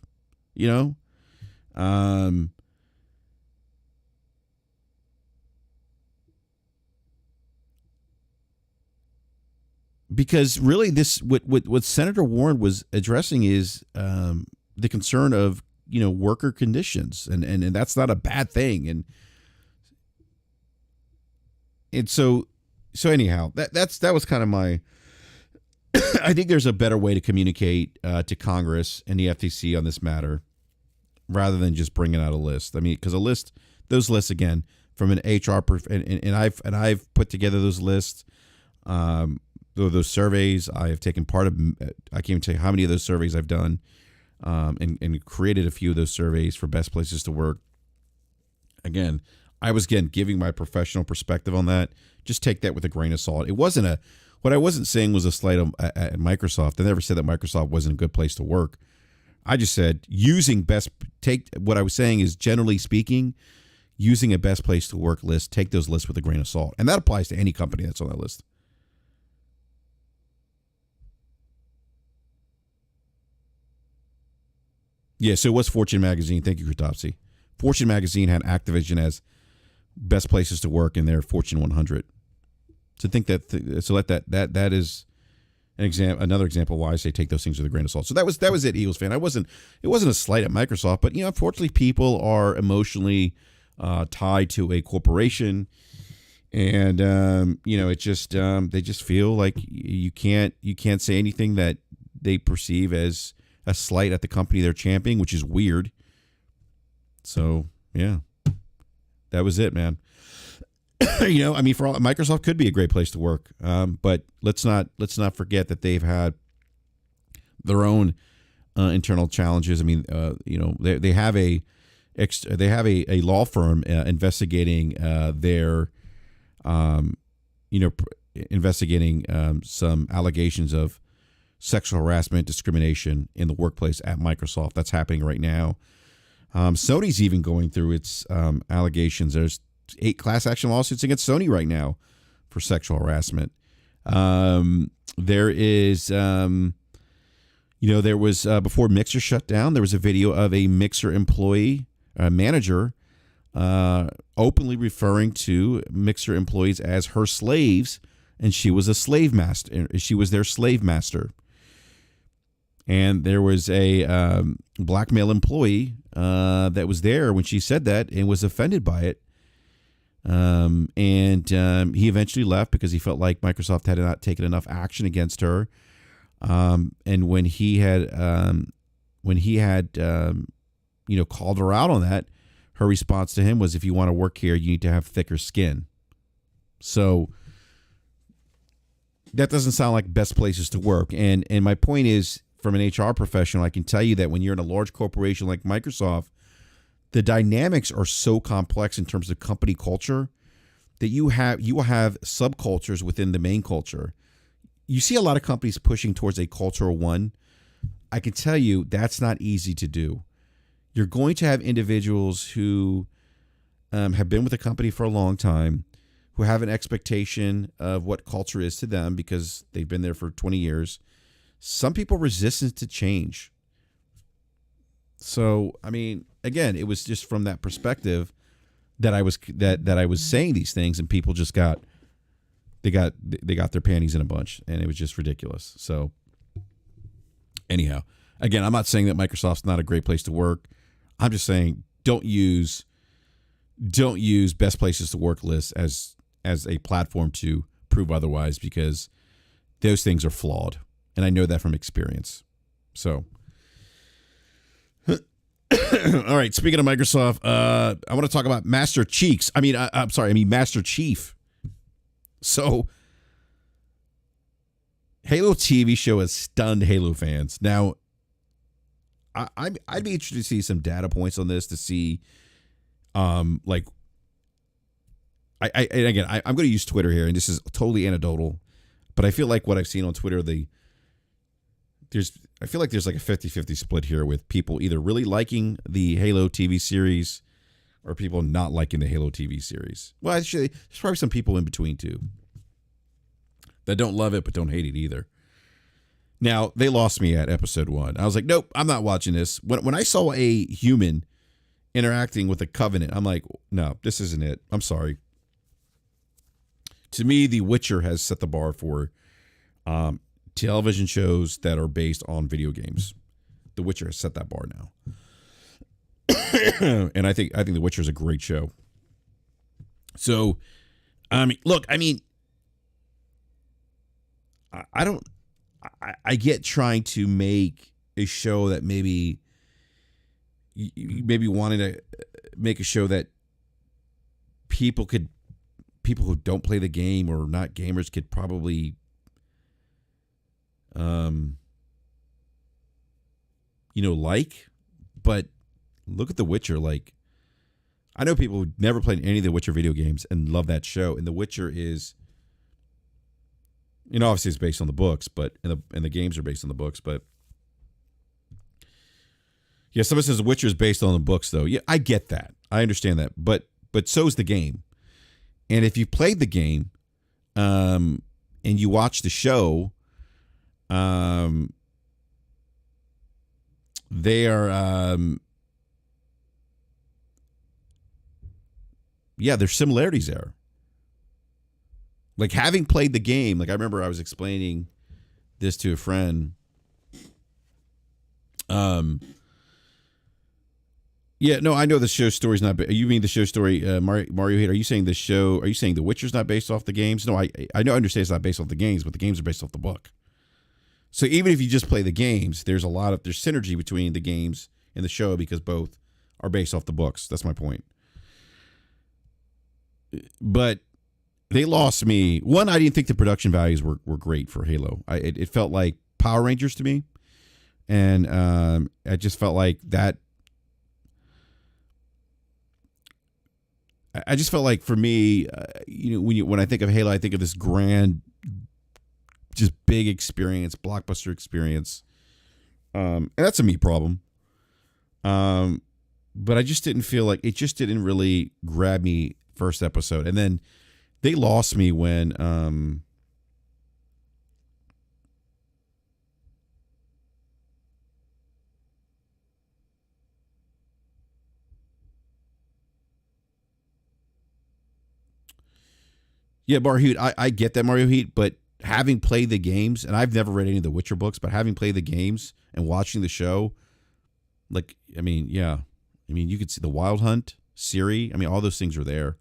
because really what Senator Warren was addressing is the concern of, worker conditions, and that's not a bad thing. And so anyhow, that was kind of my, I think there's a better way to communicate to Congress and the FTC on this matter rather than just bringing out a list. I mean, because those lists, again, from an HR and I've put together those lists, those surveys. I have taken part of. I can't even tell you how many of those surveys I've done, and created a few of those surveys for best places to work. Again, I was giving my professional perspective on that. Just take that with a grain of salt. It wasn't what I wasn't saying was a slight at Microsoft. I never said that Microsoft wasn't a good place to work. I just said what I was saying is, generally speaking, using a best place to work list, take those lists with a grain of salt. And that applies to any company that's on that list. Yeah, so it was Fortune magazine. Thank you, Kratopsy. Fortune magazine had Activision as best places to work in their Fortune 100. So think that is another example why I say take those things with a grain of salt. So that was it, Eagles fan. It wasn't a slight at Microsoft, but unfortunately, people are emotionally tied to a corporation, and it just they just feel like you can't say anything that they perceive as a slight at the company they're championing, which is weird. So yeah, that was it, man. I mean, for all, Microsoft could be a great place to work, but let's not forget that they've had their own internal challenges. I mean, they have a law firm investigating investigating some allegations of sexual harassment, discrimination in the workplace at Microsoft. That's happening right now. Sony's even going through its allegations. There's 8 class action lawsuits against Sony right now for sexual harassment. There is, there was before Mixer shut down, there was a video of a Mixer employee, manager, openly referring to Mixer employees as her slaves, and she was a slave master. She was their slave master. And there was a black male employee that was there when she said that and was offended by it. He eventually left because he felt like Microsoft had not taken enough action against her. And when he had called her out on that, her response to him was, "If you want to work here, you need to have thicker skin." So that doesn't sound like best places to work. And my point is, from an HR professional, I can tell you that when you're in a large corporation like Microsoft, the dynamics are so complex in terms of company culture that you will have subcultures within the main culture. You see a lot of companies pushing towards a cultural one. I can tell you that's not easy to do. You're going to have individuals who have been with the company for a long time, who have an expectation of what culture is to them because they've been there for 20 years. Some people resistant to change. So, I mean, again, it was just from that perspective that I was saying these things, and people just got their panties in a bunch, and it was just ridiculous. So, anyhow, again, I'm not saying that Microsoft's not a great place to work. I'm just saying don't use best places to work lists as a platform to prove otherwise, because those things are flawed, and I know that from experience. So. All right. Speaking of Microsoft, I want to talk about Master Chief. Master Chief. So, Halo TV show has stunned Halo fans. Now, I'd be interested to see some data points on this to see, I'm going to use Twitter here, and this is totally anecdotal, but I feel like what I've seen on Twitter, I feel like there's like a 50-50 split here with people either really liking the Halo TV series or people not liking the Halo TV series. Well, actually, there's probably some people in between too that don't love it but don't hate it either. Now, they lost me at episode 1. I was like, nope, I'm not watching this. When I saw a human interacting with a Covenant, I'm like, no, this isn't it. I'm sorry. To me, The Witcher has set the bar for television shows that are based on video games. The Witcher has set that bar now. And I think The Witcher is a great show. So, look, I get trying to make a show that maybe wanting to make a show that people who don't play the game or not gamers could probably like, but look at The Witcher. Like, I know people who never played any of the Witcher video games and love that show. And The Witcher is, obviously it's based on the books, but and the games are based on the books. But yeah, somebody says The Witcher is based on the books, though. Yeah, I get that. I understand that. But so is the game. And if you played the game, and you watch the show, they are, there's similarities there. Like, having played the game, like I remember I was explaining this to a friend. Yeah, no, I know the show story's not. You mean the show story, Mario Hate? Are you saying Are you saying The Witcher's not based off the games? No, I understand it's not based off the games, but the games are based off the book. So even if you just play the games, there's synergy between the games and the show because both are based off the books. That's my point. But they lost me. One, I didn't think the production values were great for Halo. It felt like Power Rangers to me. And I just felt like that. I just felt like for me, when I think of Halo, I think of this grand, just big experience, blockbuster experience. And that's a me problem. But I just didn't feel like it just didn't really grab me first episode. And then they lost me when yeah, Mario Heat, I get that, Mario Heat, but having played the games, and I've never read any of the Witcher books, but having played the games and watching the show, like, I mean, yeah. I mean, you could see the Wild Hunt, Ciri. I mean, all those things are there.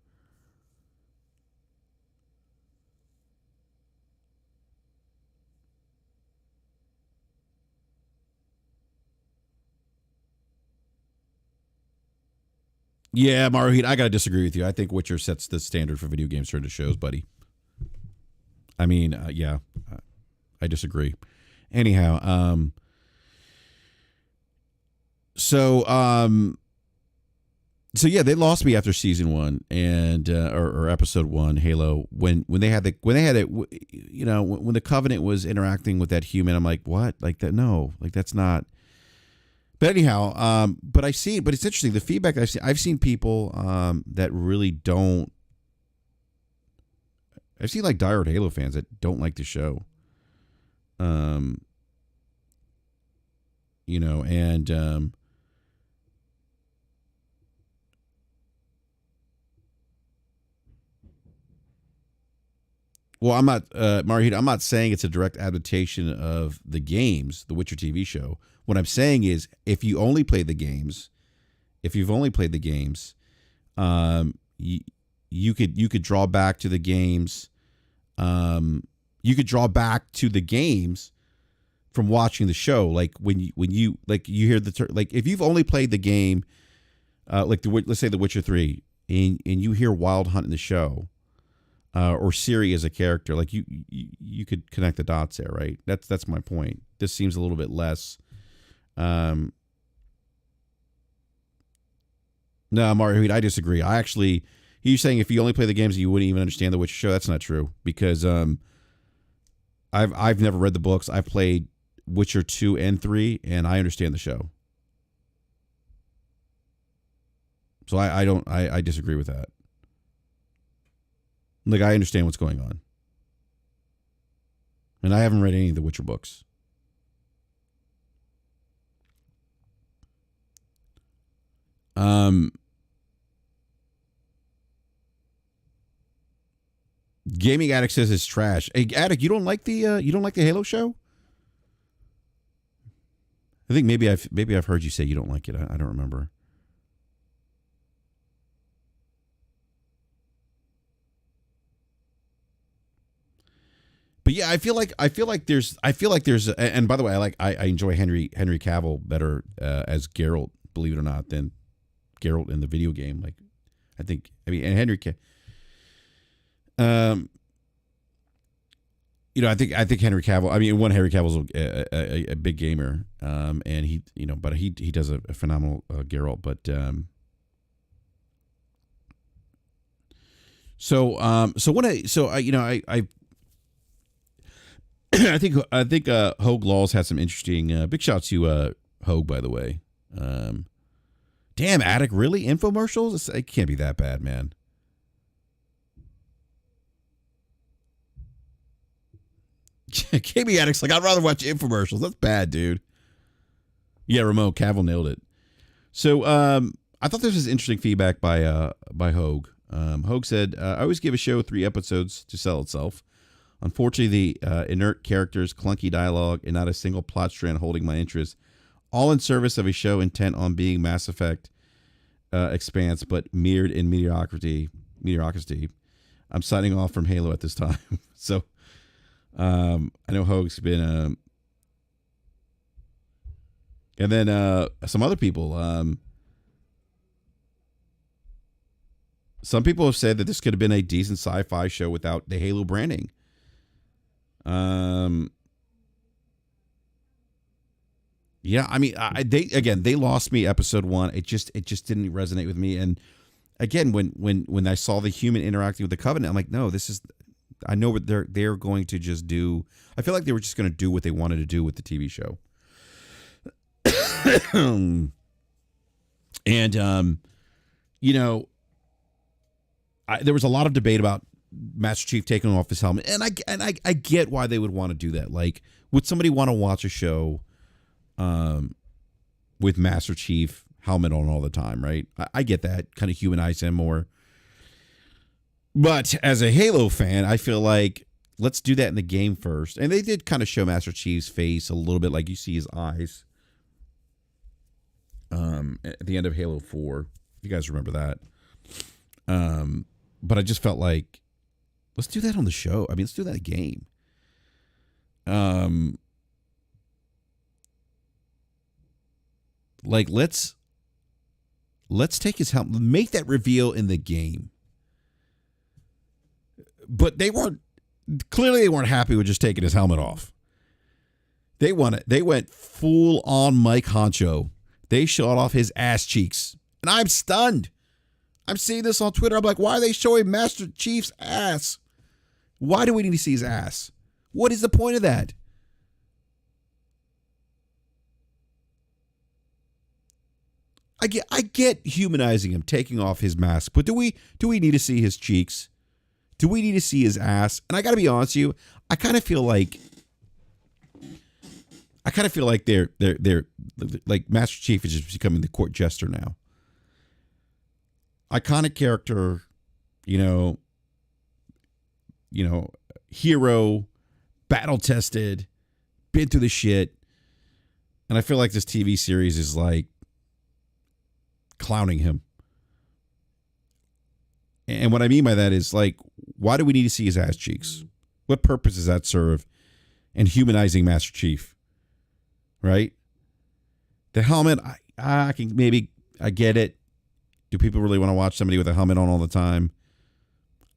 Yeah, Mario Heat, I got to disagree with you. I think Witcher sets the standard for video games turned to shows, buddy. I mean, yeah, I disagree. Anyhow, so yeah, they lost me after season 1 and or episode 1, Halo. When they had it, when the Covenant was interacting with that human, I'm like, what? Like that? No, like that's not. But anyhow, but it's interesting. The feedback I've seen people that really don't. I've seen like diehard Halo fans that don't like the show. And well, I'm not, Marhita, I'm not saying it's a direct adaptation of the games, the Witcher TV show. What I'm saying is, if you've only played the games, you could draw back to the games. You could draw back to the games from watching the show. Like when you hear like if you've only played the game, let's say The Witcher 3, and you hear Wild Hunt in the show. Or Ciri as a character, like you could connect the dots there, right? That's my point. This seems a little bit less. No, Mario, I disagree. He's saying if you only play the games, you wouldn't even understand the Witcher show. That's not true because I've never read the books. I've played Witcher 2 and 3, and I understand the show. So I disagree with that. Like, I understand what's going on. And I haven't read any of the Witcher books. Gaming Addict says it's trash. Hey, Addict, you don't like the Halo show? I think maybe I've heard you say you don't like it. I don't remember. But yeah, I feel like there's and by the way, I enjoy Henry Cavill better as Geralt, believe it or not, than Geralt in the video game. Like, and Henry I think Henry Cavill. I mean, Henry Cavill's a big gamer, and he but he does a phenomenal Geralt. But I think Hogue Laws had some interesting. Big shout out to Hogue, by the way. Damn, Attic, really? Infomercials? It can't be that bad, man. KB Addict's like, I'd rather watch infomercials. That's bad, dude. Yeah, Ramon Cavill nailed it. So I thought this was interesting feedback by Hogue. Hogue said, I always give a show 3 episodes to sell itself. Unfortunately, the inert characters, clunky dialogue, and not a single plot strand holding my interest, all in service of a show intent on being Mass Effect Expanse, but mirrored in mediocrity. I'm signing off from Halo at this time. So I know Hogue's been... and then some other people... Some people have said that this could have been a decent sci-fi show without the Halo branding. Yeah, I mean, they lost me episode 1. It just didn't resonate with me. And again, when I saw the human interacting with the Covenant, I'm like, no, this is. I know what they're going to just do. I feel like they were just going to do what they wanted to do with the TV show. And you know, there was a lot of debate about Master Chief taking off his helmet, and I get why they would want to do that. Like, would somebody want to watch a show with Master Chief helmet on all the time, right? I get that. Kind of humanize him more. But as a Halo fan, I feel like let's do that in the game first. And they did kind of show Master Chief's face a little bit, like you see his eyes at the end of Halo 4. If you guys remember that. But I just felt like, let's do that on the show. I mean, let's do that in the game. Like, let's take his helmet, make that reveal in the game. But they weren't happy with just taking his helmet off. They went full on Mike Honcho. They shot off his ass cheeks. And I'm stunned. I'm seeing this on Twitter. I'm like, why are they showing Master Chief's ass? Why do we need to see his ass? What is the point of that? I get humanizing him, taking off his mask, but do we need to see his cheeks? Do we need to see his ass? And I got to be honest with you, I kind of feel like they're like Master Chief is just becoming the court jester now. Iconic character, you know, hero, battle tested, been through the shit. And I feel like this TV series is like clowning him. And what I mean by that is, like, why do we need to see his ass cheeks? What purpose does that serve in humanizing Master Chief? Right? The helmet, I get it. Do people really want to watch somebody with a helmet on all the time?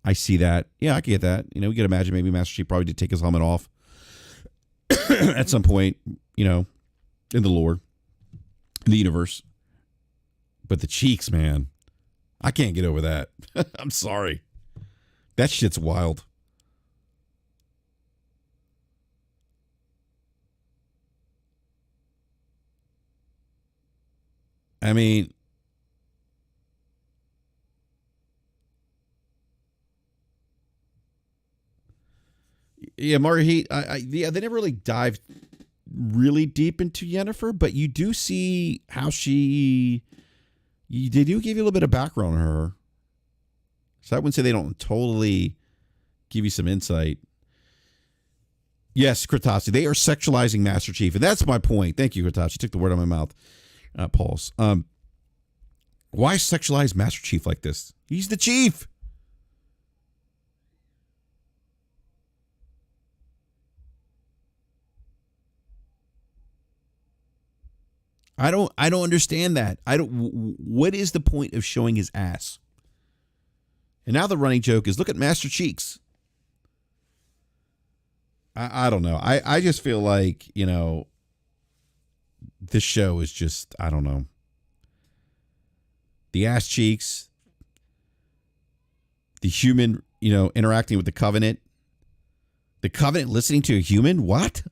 I see that. Yeah, I can get that. You know, we could imagine maybe Master Chief probably did take his helmet off at some point, you know, in the lore, in the universe. But the cheeks, man, I can't get over that. I'm sorry. That shit's wild. I mean, yeah, Mario Heat. They never really dived really deep into Yennefer, but you do see how they do give you a little bit of background on her. So I wouldn't say they don't totally give you some insight. Yes, Kratasi, they are sexualizing Master Chief, and that's my point. Thank you, Kratasi. Took the word out of my mouth. Pulse. Why sexualize Master Chief like this? He's the chief. I don't understand that. What is the point of showing his ass? And now the running joke is, look at Master Cheeks. I don't know. I just feel like, you know, this show is just, I don't know. The ass cheeks, the human, you know, interacting with the Covenant listening to a human. What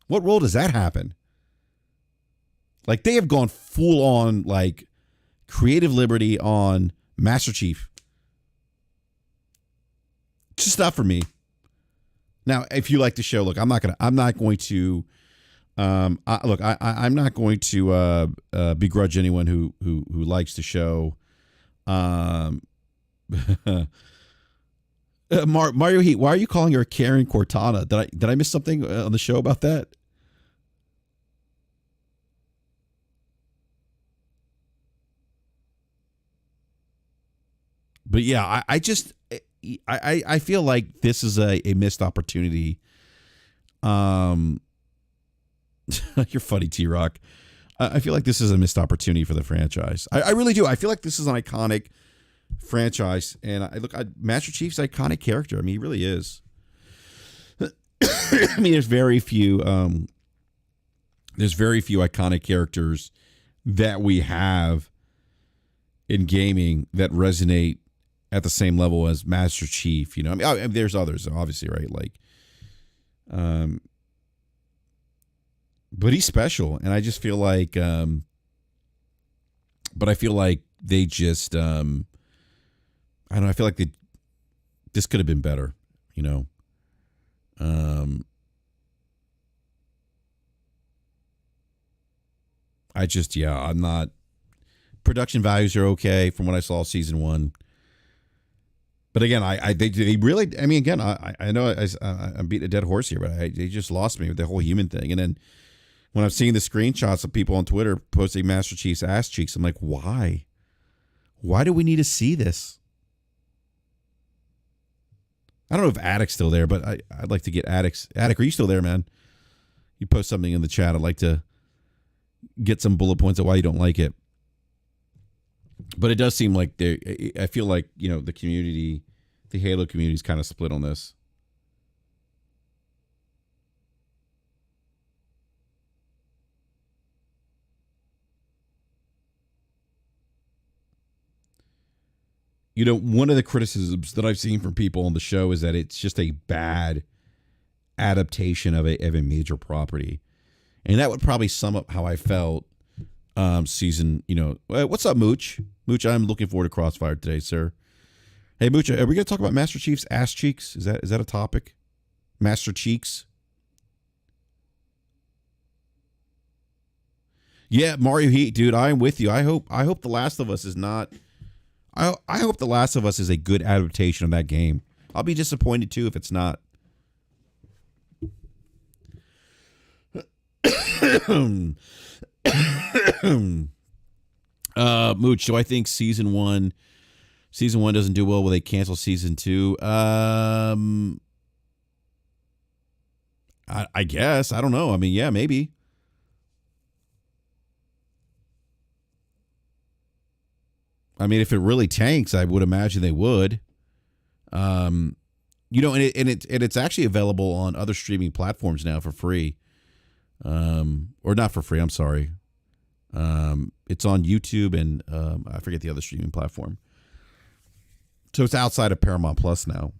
role does that happen? Like, they have gone full on, like, creative liberty on Master Chief. Just not for me. Now, if you like the show, look, I'm not going to begrudge anyone who likes the show. Mario Heat, why are you calling her Karen Cortana? Did I miss something on the show about that? But yeah, I feel like this is a missed opportunity. You're funny, T-Rock. I feel like this is a missed opportunity for the franchise. I really do. I feel like this is an iconic franchise. And Master Chief's iconic character. I mean, he really is. I mean, there's very few iconic characters that we have in gaming that resonate at the same level as Master Chief. You know, I mean, there's others, obviously, right? Like, but he's special, and I just feel like, but I feel like they just, I don't know. I feel like this could have been better, you know. I'm not. Production values are okay from what I saw season 1. But again, they really, I mean, again, I know I'm beating a dead horse here, but they just lost me with the whole human thing. And then when I'm seeing the screenshots of people on Twitter posting Master Chief's ass cheeks, I'm like, why? Why do we need to see this? I don't know if Attic's still there, but I'd like to get Attic, are you still there, man? You post something in the chat. I'd like to get some bullet points of why you don't like it. But it does seem like I feel like, you know, the community, the Halo community is kind of split on this. You know, one of the criticisms that I've seen from people on the show is that it's just a bad adaptation of a major property. And that would probably sum up how I felt season, you know. What's up, Mooch? Mooch, I'm looking forward to Crossfire today, sir. Hey, Mooch, are we going to talk about Master Chief's ass cheeks? Is that a topic? Master Cheeks? Yeah, Mario Heat, dude, I am with you. I hope The Last of Us is not. I hope The Last of Us is a good adaptation of that game. I'll be disappointed too if it's not. Mooch, so I think season one doesn't do well. Will they cancel season 2? I guess. I don't know. I mean, yeah, maybe. I mean, if it really tanks, I would imagine they would. You know, and it's actually available on other streaming platforms now for free. Or not for free, I'm sorry. It's on YouTube and I forget the other streaming platform. So it's outside of Paramount Plus now.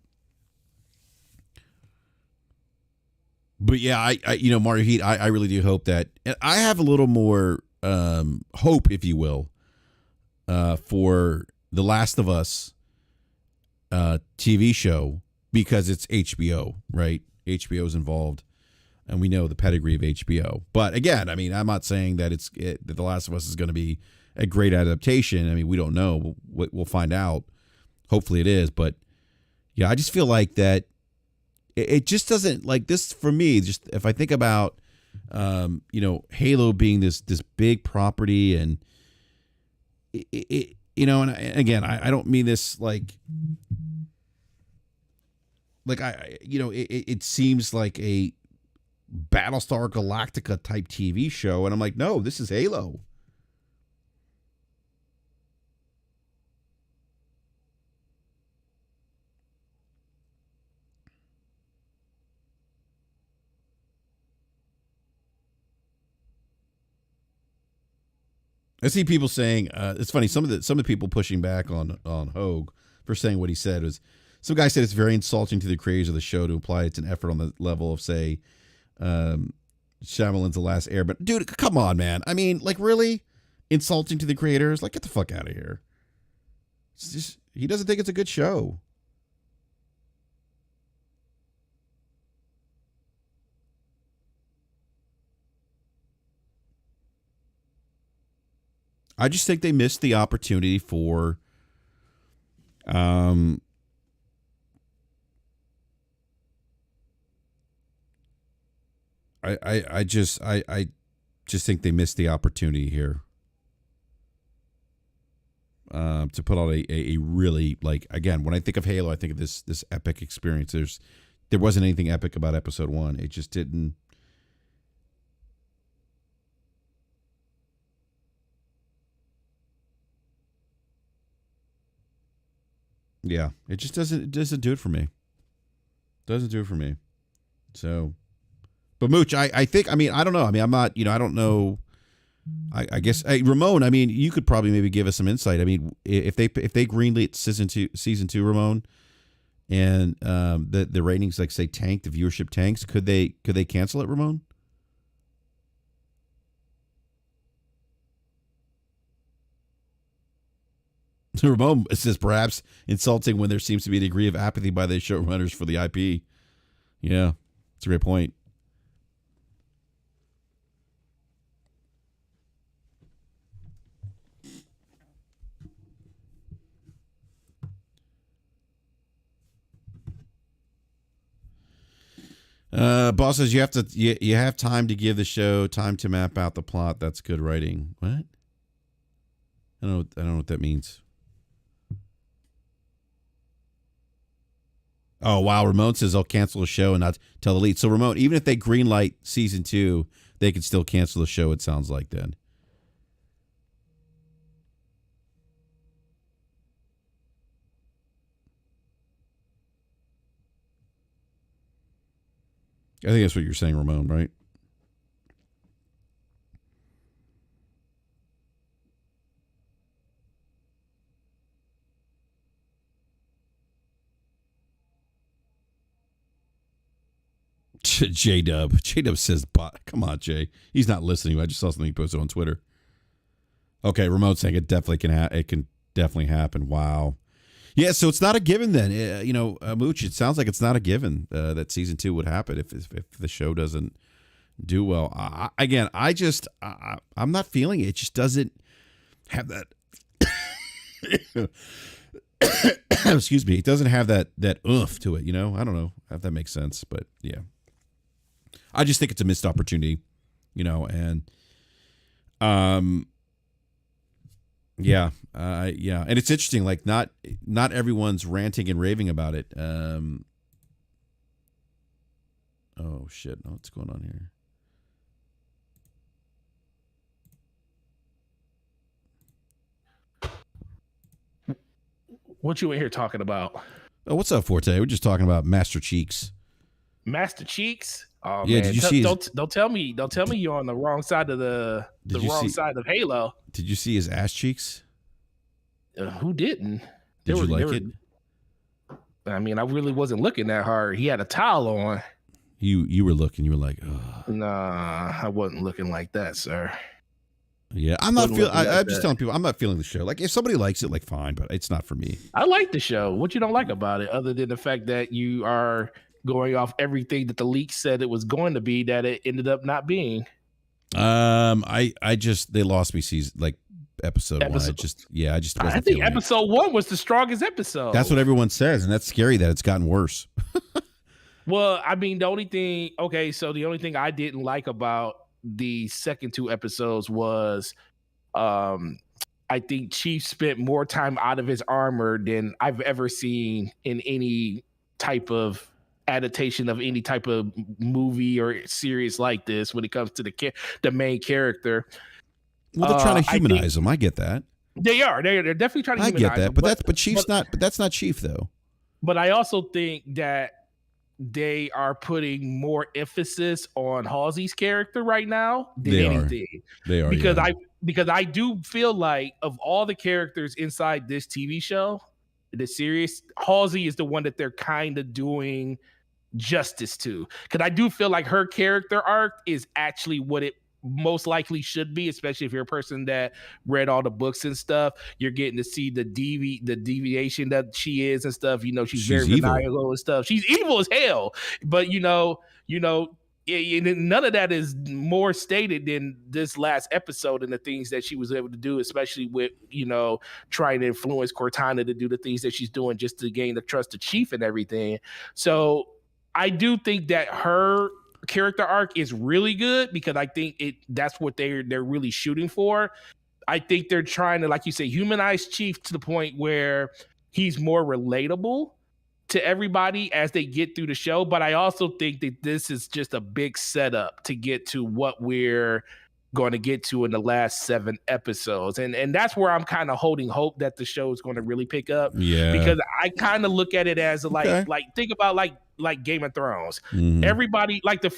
But yeah, I you know, Mario Heat, I really do hope that, and I have a little more hope, if you will, for The Last of Us TV show, because it's HBO, right? HBO's involved, and we know the pedigree of HBO. But again, I mean, I'm not saying that that The Last of Us is going to be a great adaptation. I mean, we don't know. We'll find out. Hopefully it is. But yeah, I just feel like that it just doesn't, like, this for me, just if I think about, you know, Halo being this big property, and it you know, and again, I don't mean this like you know, it seems like a Battlestar Galactica type TV show, and I'm like, no, this is Halo. I see people saying it's funny. Some of the people pushing back on Hogue for saying what he said was, some guy said it's very insulting to the creators of the show to imply it's an effort on the level of, say, Shyamalan's The Last Air. But dude, come on, man. I mean, like, really insulting to the creators? Like, get the fuck out of here. It's just, he doesn't think it's a good show. I just think they missed the opportunity for I just think they missed the opportunity here to put out a really, like, again, when I think of Halo, I think of this epic experience. There wasn't anything epic about episode 1. It just didn't. Yeah, it just doesn't do it for me. Doesn't do it for me. So, but Mooch, I think, I mean, I don't know. I mean, I'm not, I don't know. I guess, hey, Ramon, I mean, you could probably maybe give us some insight. I mean, if they greenlit season two, Ramon, and the ratings, like, say, tank, the viewership tanks, could they cancel it, Ramon? Ramon says perhaps insulting when there seems to be a degree of apathy by the showrunners for the IP. Yeah, it's a great point. Boss says you have time to give the show time to map out the plot. That's good writing. What? I don't know what that means. Oh wow, Ramon says they'll cancel the show and not tell the lead. So Ramon, even if they greenlight season 2, they could still cancel the show. It sounds like then. I think that's what you're saying, Ramon, right? J Dub says, "Come on, Jay. He's not listening. I just saw something he posted on Twitter." Okay, Ramon saying it definitely can. It can definitely happen. Wow. Yeah, so it's not a given then. Mooch, it sounds like it's not a given that season 2 would happen if the show doesn't do well. I'm not feeling it. It just doesn't have that. Excuse me. It doesn't have that oomph to it. I don't know if that makes sense, but yeah, I just think it's a missed opportunity. And yeah, and it's interesting. Like not everyone's ranting and raving about it. Oh shit! What's going on here? What you in here talking about? Oh, what's up, Forte? We're just talking about Master Cheeks. Master Cheeks? Oh yeah, man! Did you see? Don't tell me you're on the wrong side of side of Halo. Did you see his ass cheeks? Who didn't? Did you like it? I mean, I really wasn't looking that hard. He had a towel on. You were looking. You were like, ugh. Nah, I wasn't looking like that, sir. Yeah, I'm not feeling. I'm just telling people, I'm not feeling the show. Like, if somebody likes it, like, fine, but it's not for me. I like the show. What you don't like about it, other than the fact that you are going off everything that the leak said it was going to be, that it ended up not being? I just, they lost me episode 1. I think episode 1 was the strongest episode. That's what everyone says, and that's scary that it's gotten worse. Well, I mean, the only thing I didn't like about the second 2 episodes was I think Chief spent more time out of his armor than I've ever seen in any type of adaptation of any type of movie or series like this when it comes to the main character. Well, they're trying to humanize him. I get that. They are. They're definitely trying to humanize him. I get that, but Chief's not. But that's not Chief though. But I also think that they are putting more emphasis on Halsey's character right now than anything. They are because I do feel like of all the characters inside this TV show, the series, Halsey is the one that they're kind of doing justice to. Because I do feel like her character arc is actually what it most likely should be, especially if you're a person that read all the books and stuff. You're getting to see the deviation that she is and stuff. She's very maniacal and stuff. She's evil as hell, but none of that is more stated than this last episode and the things that she was able to do, especially with trying to influence Cortana to do the things that she's doing just to gain the trust of Chief and everything. So I do think that her character arc is really good, because I think that's what they're really shooting for. I think they're trying to, like you say, humanize Chief to the point where he's more relatable to everybody as they get through the show. But I also think that this is just a big setup to get to what we're going to get to in the last 7 episodes. And that's where I'm kind of holding hope that the show is going to really pick up. Yeah. Because I kind of look at it as Okay. like think about like Game of Thrones. Mhm. Everybody, like the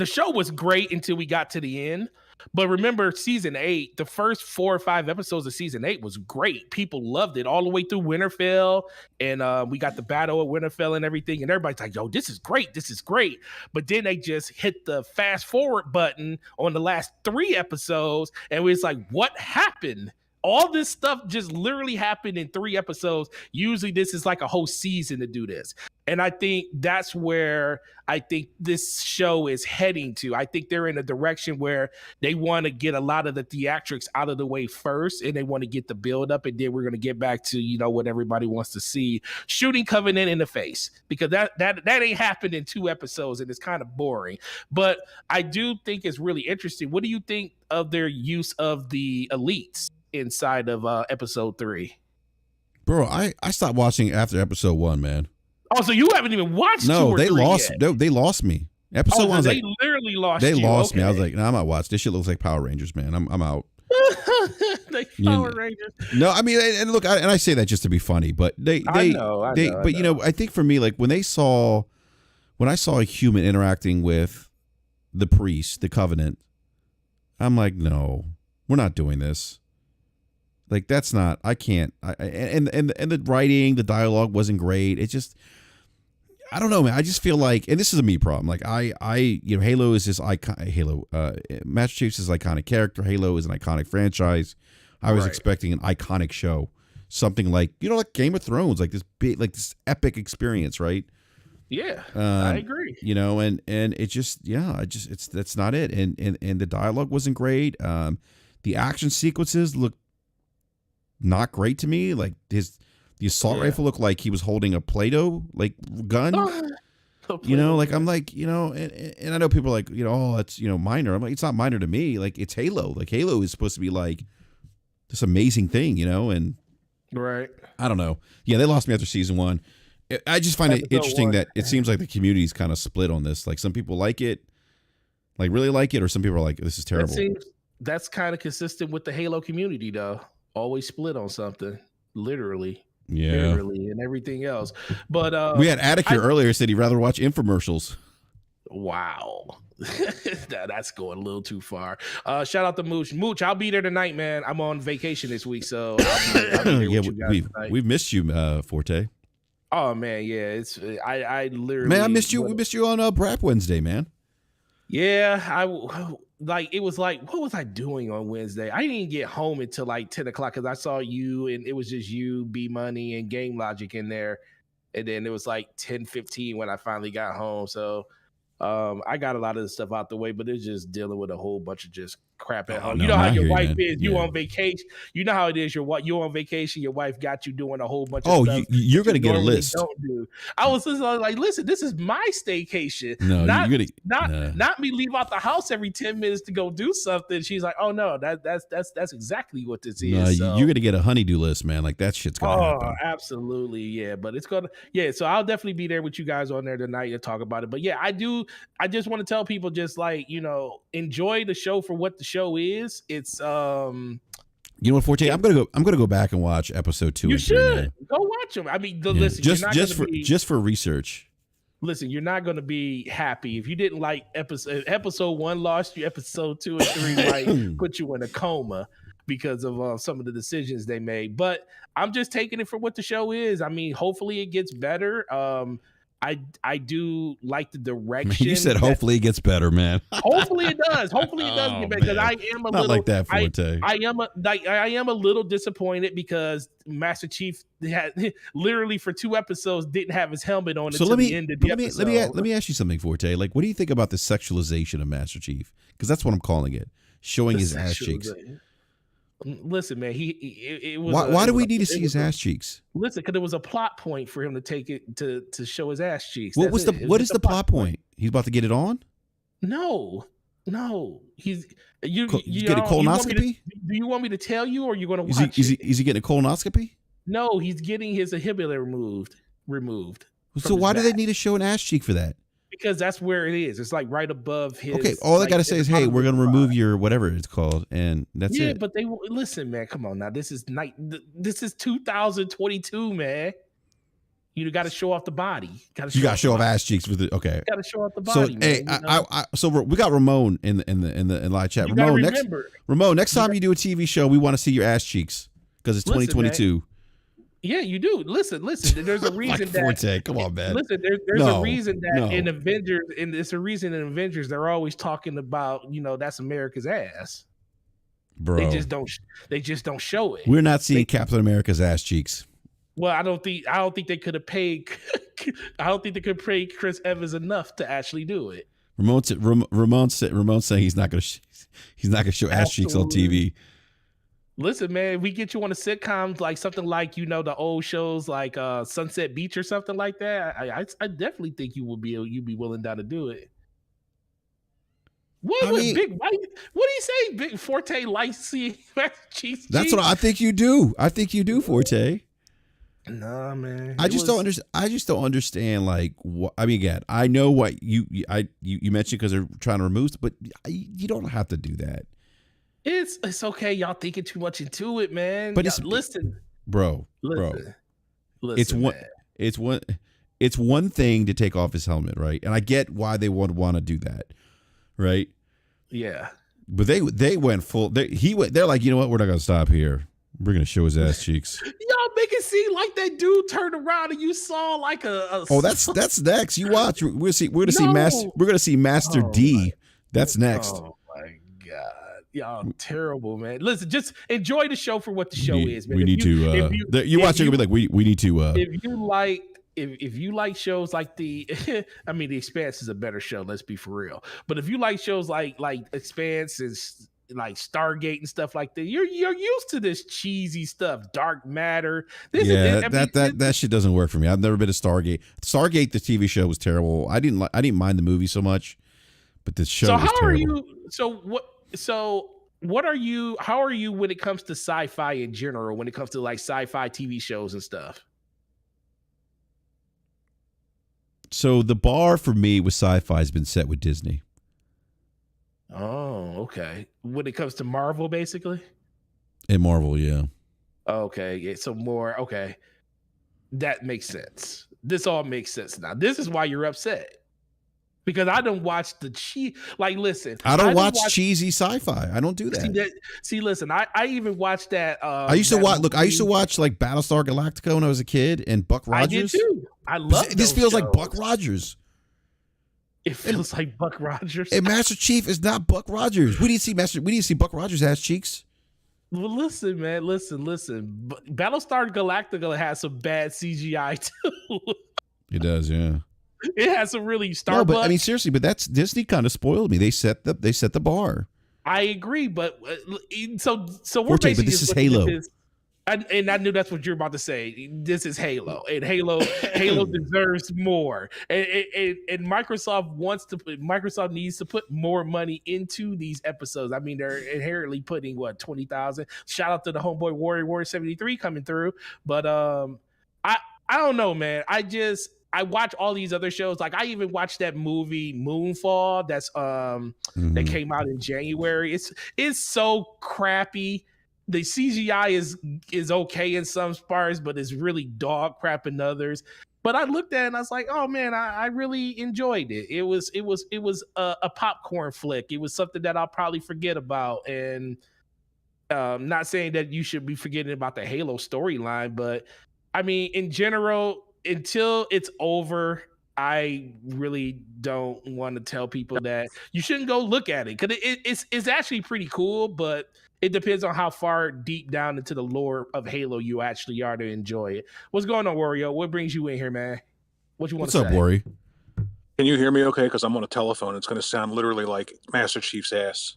show was great until we got to the end. But remember, season 8, the first 4 or 5 episodes of season 8 was great. People loved it all the way through Winterfell. And we got the battle of Winterfell and everything. And everybody's like, yo, this is great. This is great. But then they just hit the fast forward button on the last 3 episodes. And it's like, what happened? All this stuff just literally happened in 3 episodes. Usually this is like a whole season to do this. And I think that's where I think this show is heading to. I think they're in a direction where they want to get a lot of the theatrics out of the way first, and they want to get the build up, and then we're going to get back to, you know, what everybody wants to see, shooting Covenant in the face, because that ain't happened in 2 episodes, and it's kind of boring. But I do think it's really interesting. What do you think of their use of the elites inside of episode 3? Bro, I stopped watching after episode 1, man. Oh, so you haven't even watched 2 or 3 they lost. yet. No, they lost me. Episode 1 was they like literally lost. They you. lost Okay. me. I was like, no, I'm not watching. This shit looks like Power Rangers, man. I'm out. They Power Rangers. No, I mean, and look, I say that just to be funny, but I know. You know, I think for me, like when I saw a human interacting with the priest, the Covenant, I'm like, no, we're not doing this. Like that's not. I can't. And the writing, the dialogue wasn't great. It just. I don't know, man. I just feel like, and this is a me problem. Like you know, Halo is this icon. Master Chief's is an iconic character. Halo is an iconic franchise. I was expecting an iconic show, something like, you know, like Game of Thrones, like this big, like this epic experience, right? Yeah, I agree. You know, and it just, that's not it. And the dialogue wasn't great. The action sequences look not great to me. Like the assault rifle looked like he was holding a Play-Doh like gun. You know, like I'm like, you know, and I know people are like, you know, oh, that's, you know, minor. I'm like, it's not minor to me. Like it's Halo. Like Halo is supposed to be like this amazing thing, you know, and right. I don't know. Yeah, they lost me after season 1. I just find it interesting that it seems like the community is kind of split on this. Like some people like it, like really like it, or some people are like, this is terrible. That's kind of consistent with the Halo community, though. Always split on something, literally. Yeah, and everything else. But we had Attic here earlier said he'd rather watch infomercials. Wow. That's going a little too far. Shout out to Mooch. I'll be there tonight, man. I'm on vacation this week, so I'll be there with you guys tonight. We've missed you, Forte. Oh man, yeah. It's I literally, man, I missed you. We missed you on Brap Wednesday, man. Yeah, it was like, what was I doing on Wednesday? I didn't get home until like 10 o'clock because I saw you, and it was just you, B Money, and Game Logic in there. And then it was like 10:15 when I finally got home. So I got a lot of the stuff out the way, but it's just dealing with a whole bunch of just crap at home. No, you know how your wife is. You on vacation. You know how it is. You're on vacation. Your wife got you doing a whole bunch of stuff. You're going to get a list. Don't do. I was just like, listen, this is my staycation. No, not me leave out the house every 10 minutes to go do something. She's like, oh no, that's exactly what this is. No, so. You're going to get a honeydew list, man. Like that shit's going to happen. Oh, absolutely, yeah. But it's gonna, yeah. So I'll definitely be there with you guys on there tonight to talk about it. But yeah, I just want to tell people, just like, you know, enjoy the show for what the show is. It's you know what, Forte? I'm gonna go back and watch episode 2. You should go watch them. I mean, listen, just for research. Listen, you're not gonna be happy if you didn't like episode 1 lost you. Episode 2 and 3 might put you in a coma because of some of the decisions they made. But I'm just taking it for what the show is. I mean, hopefully it gets better. I do like the direction. You said hopefully it gets better, man. Hopefully it does. Hopefully it does get better, because I am a Not little like that, Forte. I am a little disappointed because Master Chief had literally for 2 episodes didn't have his helmet on until the end of the episode. Let me ask you something, Forte. Like, what do you think about the sexualization of Master Chief? Because that's what I'm calling it, showing his ass cheeks. Listen, man, it was. Why do we need to see his ass cheeks? Listen, because it was a plot point for him to take it to show his ass cheeks. What is the plot point? He's about to get it on? No. He's you get a colonoscopy? Do you want me to tell you, or are you going to watch it? Is he getting a colonoscopy? No, he's getting his inhibitor removed. So why do they need to show an ass cheek for that? because that's where it is. It's like right above his. Okay, all I like, gotta at say the is, hey, bottom we're of his gonna thigh. remove your whatever it's called, and that's Yeah, it. but they listen, man. Come on now. This is 2022, man. You got to show off the body. You gotta show off ass cheeks with it. Okay. Got to show off the So body, hey, man. You know? so we got Ramon in the live chat. You gotta Ramon, remember. next time you do a TV show, we want to see your ass cheeks because it's Listen, 2022. Yeah, you do. Listen. There's a reason Like that. Forte, come on, man. Listen, there's a reason that in Avengers, and it's a reason in Avengers they're always talking about, that's America's ass. Bro, They just don't show it. We're not seeing Captain America's ass cheeks. Well, I don't think they could have paid. I don't think they could pay Chris Evans enough to actually do it. Ramon's saying he's not gonna show ass cheeks on TV. Listen, man, we get you on a sitcom like something like the old shows like Sunset Beach or something like that. I definitely think you'd be willing down to do it. What do you say? Big Forte likes seeing cheeks. That's what I think you do. I think you do, Forte. Nah, man. I just don't understand. Like, what? I mean, again, I know what you mentioned because they're trying to remove, but you don't have to do that. It's okay. Y'all thinking too much into it, man. But listen, bro. Listen, it's one thing to take off his helmet, right? And I get why they would want to do that, right? Yeah. But they went full. They're like, you know what? We're not gonna stop here. We're gonna show his ass cheeks. Y'all make it seem like that dude turned around and you saw like a Oh, that's next. You watch. We're gonna see Master D. That's next. Oh my god. Y'all terrible, man. Listen, just enjoy the show for what the show is, man. We need to. You watch it and be like, we need to. If you like shows like The Expanse is a better show. Let's be for real. But if you like shows like Expanse and like Stargate and stuff like that, you're used to this cheesy stuff. Dark Matter. That shit doesn't work for me. I've never been to Stargate. Stargate, the TV show, was terrible. I didn't mind the movie so much, but the show. So was how terrible. are you? How are you when it comes to sci-fi in general? When it comes to like sci-fi TV shows and stuff? So the bar for me with sci-fi has been set with Disney. Oh, okay. When it comes to Marvel, basically? And Marvel, yeah. Okay, yeah, so more, okay. That makes sense. This all makes sense now. This is why you're upset. Because I don't watch the listen. I don't watch cheesy sci-fi. I don't do that. Listen, I even watched that. I used to watch like Battlestar Galactica when I was a kid and Buck Rogers. I did too. I love this feels shows. like Buck Rogers. It feels like Buck Rogers. And Master Chief is not Buck Rogers. We didn't see Buck Rogers' ass cheeks. Well, listen, man. Listen. Battlestar Galactica has some bad CGI too. It does, yeah. It has some really Starbucks. No, but I mean seriously, but that's Disney kind of spoiled me. They set the bar. I agree, but so we're Forte, basically but this is Halo. And I knew that's what you're about to say. This is Halo, and Halo deserves more. And Microsoft needs to put more money into these episodes. I mean, they're inherently putting 20,000. Shout out to the homeboy Warrior 73 coming through. But I don't know, man. I watch all these other shows. Like I even watched that movie Moonfall that's that came out in January. It's so crappy. The CGI is okay in some parts, but it's really dog crap in others. But I looked at it and I was like, oh man, I really enjoyed it. It was a popcorn flick. It was something that I'll probably forget about. And not saying that you should be forgetting about the Halo storyline, but I mean, in general, until it's over, I really don't want to tell people that you shouldn't go look at it because it's actually pretty cool, but it depends on how far deep down into the lore of Halo you actually are to enjoy it. What's going on, Wario? What brings you in here, man? What you want to say? What's up, Worry? Can you hear me okay? Because I'm on a telephone. It's going to sound literally like Master Chief's ass.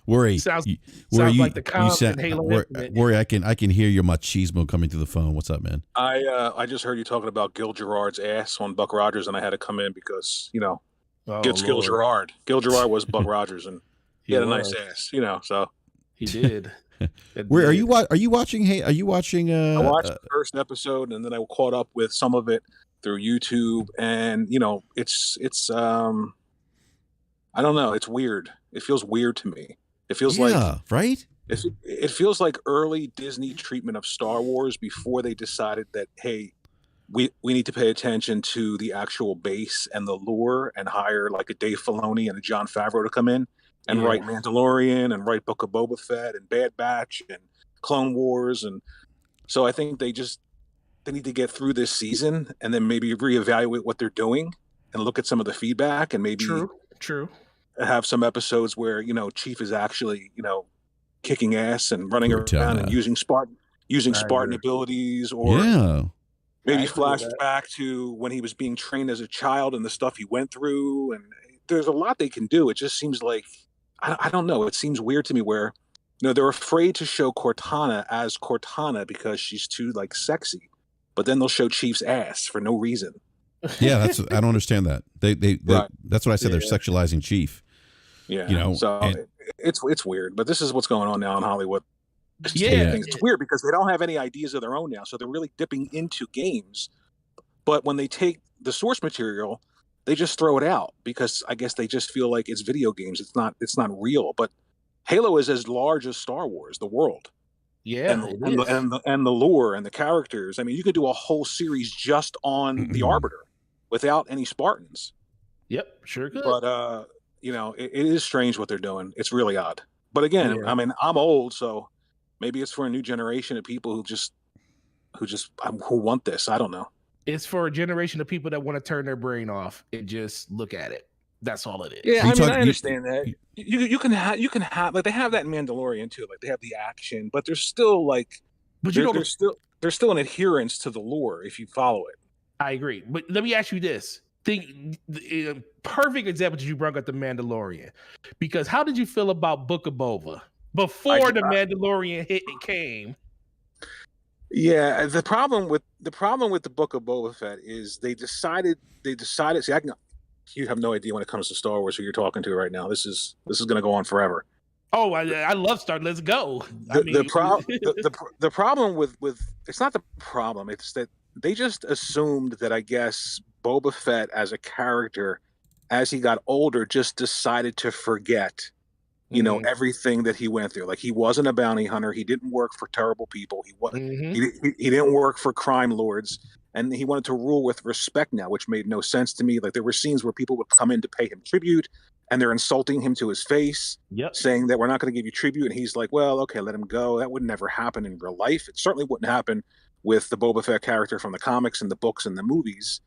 Worry. Sounds like the comms in Halo. Worry, I can hear your machismo coming through the phone. What's up, man? I just heard you talking about Gil Gerard's ass on Buck Rogers, and I had to come in because it's Gil Gerard. Gil Gerard was Buck Rogers, and he had a nice ass, So he did. Where are you? Are you watching? Hey, are you watching? I watched the first episode, and then I caught up with some of it. through YouTube, and it's I don't know, it's weird. It feels weird to me. It feels right. it feels like early Disney treatment of Star Wars before they decided that, hey, we need to pay attention to the actual base and the lore and hire like a Dave Filoni and a Jon Favreau to come in and write Mandalorian and write Book of Boba Fett and Bad Batch and Clone Wars. And so I think they need to get through this season and then maybe reevaluate what they're doing and look at some of the feedback and maybe true have some episodes where Chief is actually kicking ass and running around and using Spartan abilities, or maybe flash back to when he was being trained as a child and the stuff he went through. And there's a lot they can do. It just seems like I don't know. It seems weird to me where they're afraid to show Cortana as Cortana because she's too like sexy, but then they'll show Chief's ass for no reason. Yeah, I don't understand that. They that's what I said. They're sexualizing Chief. Yeah, so it's weird, but this is what's going on now in Hollywood. It's weird because they don't have any ideas of their own now, so they're really dipping into games. But when they take the source material, they just throw it out because I guess they just feel like it's video games. It's not real. But Halo is as large as Star Wars, the world. Yeah, and the lore and the characters. I mean, you could do a whole series just on the Arbiter without any Spartans. Yep, sure could. But it is strange what they're doing. It's really odd. But again, I mean, I'm old, so maybe it's for a new generation of people who want this. I don't know. It's for a generation of people that want to turn their brain off and just look at it. That's all it is. Yeah, I understand that. You can have like they have that in Mandalorian too. Like they have the action, but there's still like, there's still an adherence to the lore if you follow it. I agree, but let me ask you this. Perfect example that you brought up the Mandalorian, because how did you feel about Book of Boba before the Mandalorian came? Yeah, the problem with the Book of Boba Fett is they decided. See, you have no idea when it comes to Star Wars who you're talking to right now. This is going to go on forever. Oh, I love Star. Let's go. The problem with it's not the problem. It's that they just assumed that I guess Boba Fett as a character, as he got older, just decided to forget, everything that he went through. Like he wasn't a bounty hunter. He didn't work for terrible people. He wasn't. He didn't work for crime lords, and he wanted to rule with respect now, which made no sense to me. Like there were scenes where people would come in to pay him tribute, and they're insulting him to his face, saying that we're not going to give you tribute, and he's like, "Well, okay, let him go." That would never happen in real life. It certainly wouldn't happen with the Boba Fett character from the comics and the books and the movies.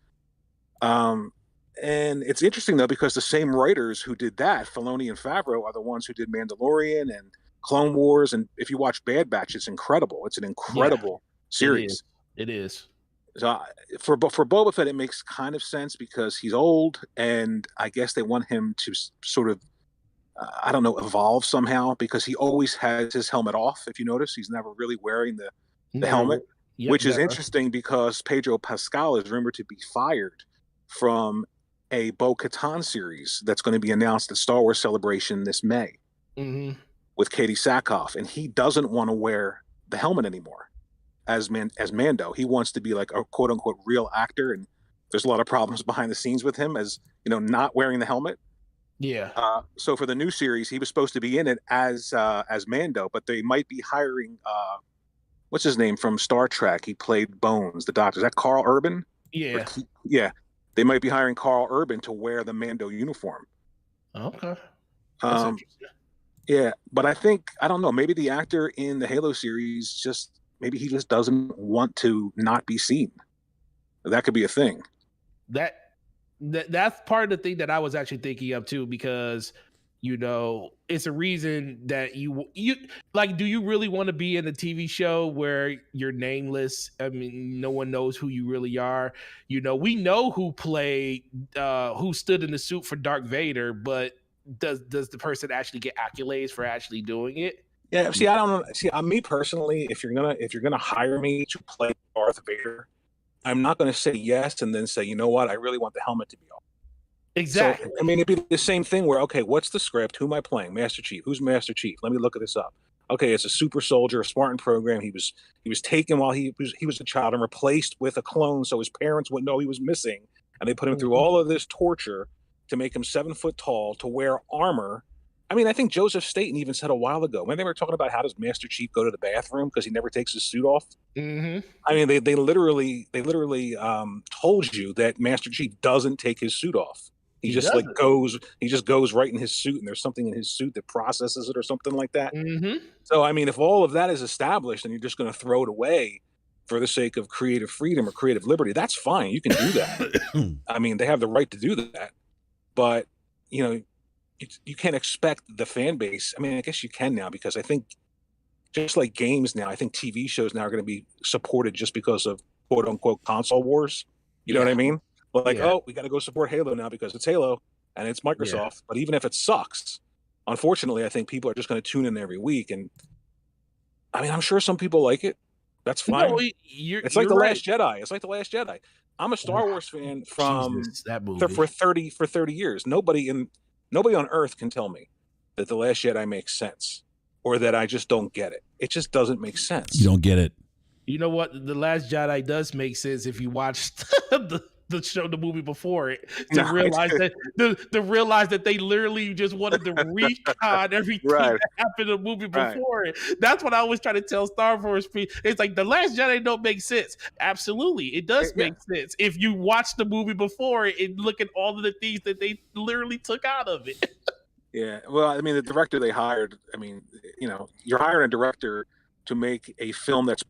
And it's interesting though, because the same writers who did that, Filoni and Favreau, are the ones who did Mandalorian and Clone Wars. And if you watch Bad Batch, it's incredible. It's an incredible series. It is. So for Boba Fett, it makes kind of sense because he's old, and I guess they want him to sort of, evolve somehow, because he always has his helmet off. If you notice, he's never really wearing the helmet. Yep, which is interesting because Pedro Pascal is rumored to be fired from a Bo-Katan series that's going to be announced at Star Wars Celebration this May with Katie Sackhoff, and he doesn't want to wear the helmet anymore as Mando. He wants to be like a quote unquote real actor, and there's a lot of problems behind the scenes with him as not wearing the helmet. Yeah. So for the new series, he was supposed to be in it as Mando, but they might be hiring. What's his name from Star Trek? He played Bones, the doctor. Is that Carl Urban? Yeah. Yeah. They might be hiring Carl Urban to wear the Mando uniform. Okay. Yeah, but I don't know, maybe the actor in the Halo series maybe he just doesn't want to not be seen. That could be a thing. That's part of the thing that I was actually thinking of too, because it's a reason that you like, do you really want to be in a TV show where you're nameless? I mean, no one knows who you really are. We know who stood in the suit for Darth Vader, but does the person actually get accolades for actually doing it? Yeah, see, I don't know. See, me personally, if you're gonna hire me to play Darth Vader, I'm not gonna say yes and then say, you know what, I really want the helmet to be off. Exactly. So, I mean, it'd be the same thing where, okay, what's the script? Who am I playing? Master Chief. Who's Master Chief? Let me look at this up. okay, it's a super soldier, a Spartan program. He was taken while he was a child and replaced with a clone, so his parents wouldn't know he was missing. And they put him through all of this torture to make him 7 foot tall, to wear armor. I mean, I think Joseph Staten even said a while ago when they were talking about how does Master Chief go to the bathroom because he never takes his suit off. Mm-hmm. I mean, they literally told you that Master Chief doesn't take his suit off. He just goes right in his suit, and there's something in his suit that processes it or something like that. Mm-hmm. So, I mean, if all of that is established and you're just going to throw it away for the sake of creative freedom or creative liberty, that's fine. You can do that. I mean, they have the right to do that. But, you can't expect the fan base. I mean, I guess you can now, because I think just like games now, I think TV shows now are going to be supported just because of quote unquote console wars. You know what I mean? Like, oh, we got to go support Halo now because it's Halo and it's Microsoft. Yeah. But even if it sucks, unfortunately, I think people are just going to tune in every week. And I mean, I'm sure some people like it. That's fine. No, it's like The Last Jedi. It's like The Last Jedi. I'm a Star Wars fan for 30 years. Nobody on earth can tell me that The Last Jedi makes sense or that I just don't get it. It just doesn't make sense. You don't get it. You know what? The Last Jedi does make sense if you watched the movie before it to realize that they literally just wanted to recon everything that happened in the movie before it. That's what I always try to tell Star Wars people. It's like The Last Jedi don't make sense. Absolutely, it does make sense if you watch the movie before it and look at all of the things that they literally took out of it. Yeah, well, I mean, the director they hired. I mean, you're hiring a director to make a film that's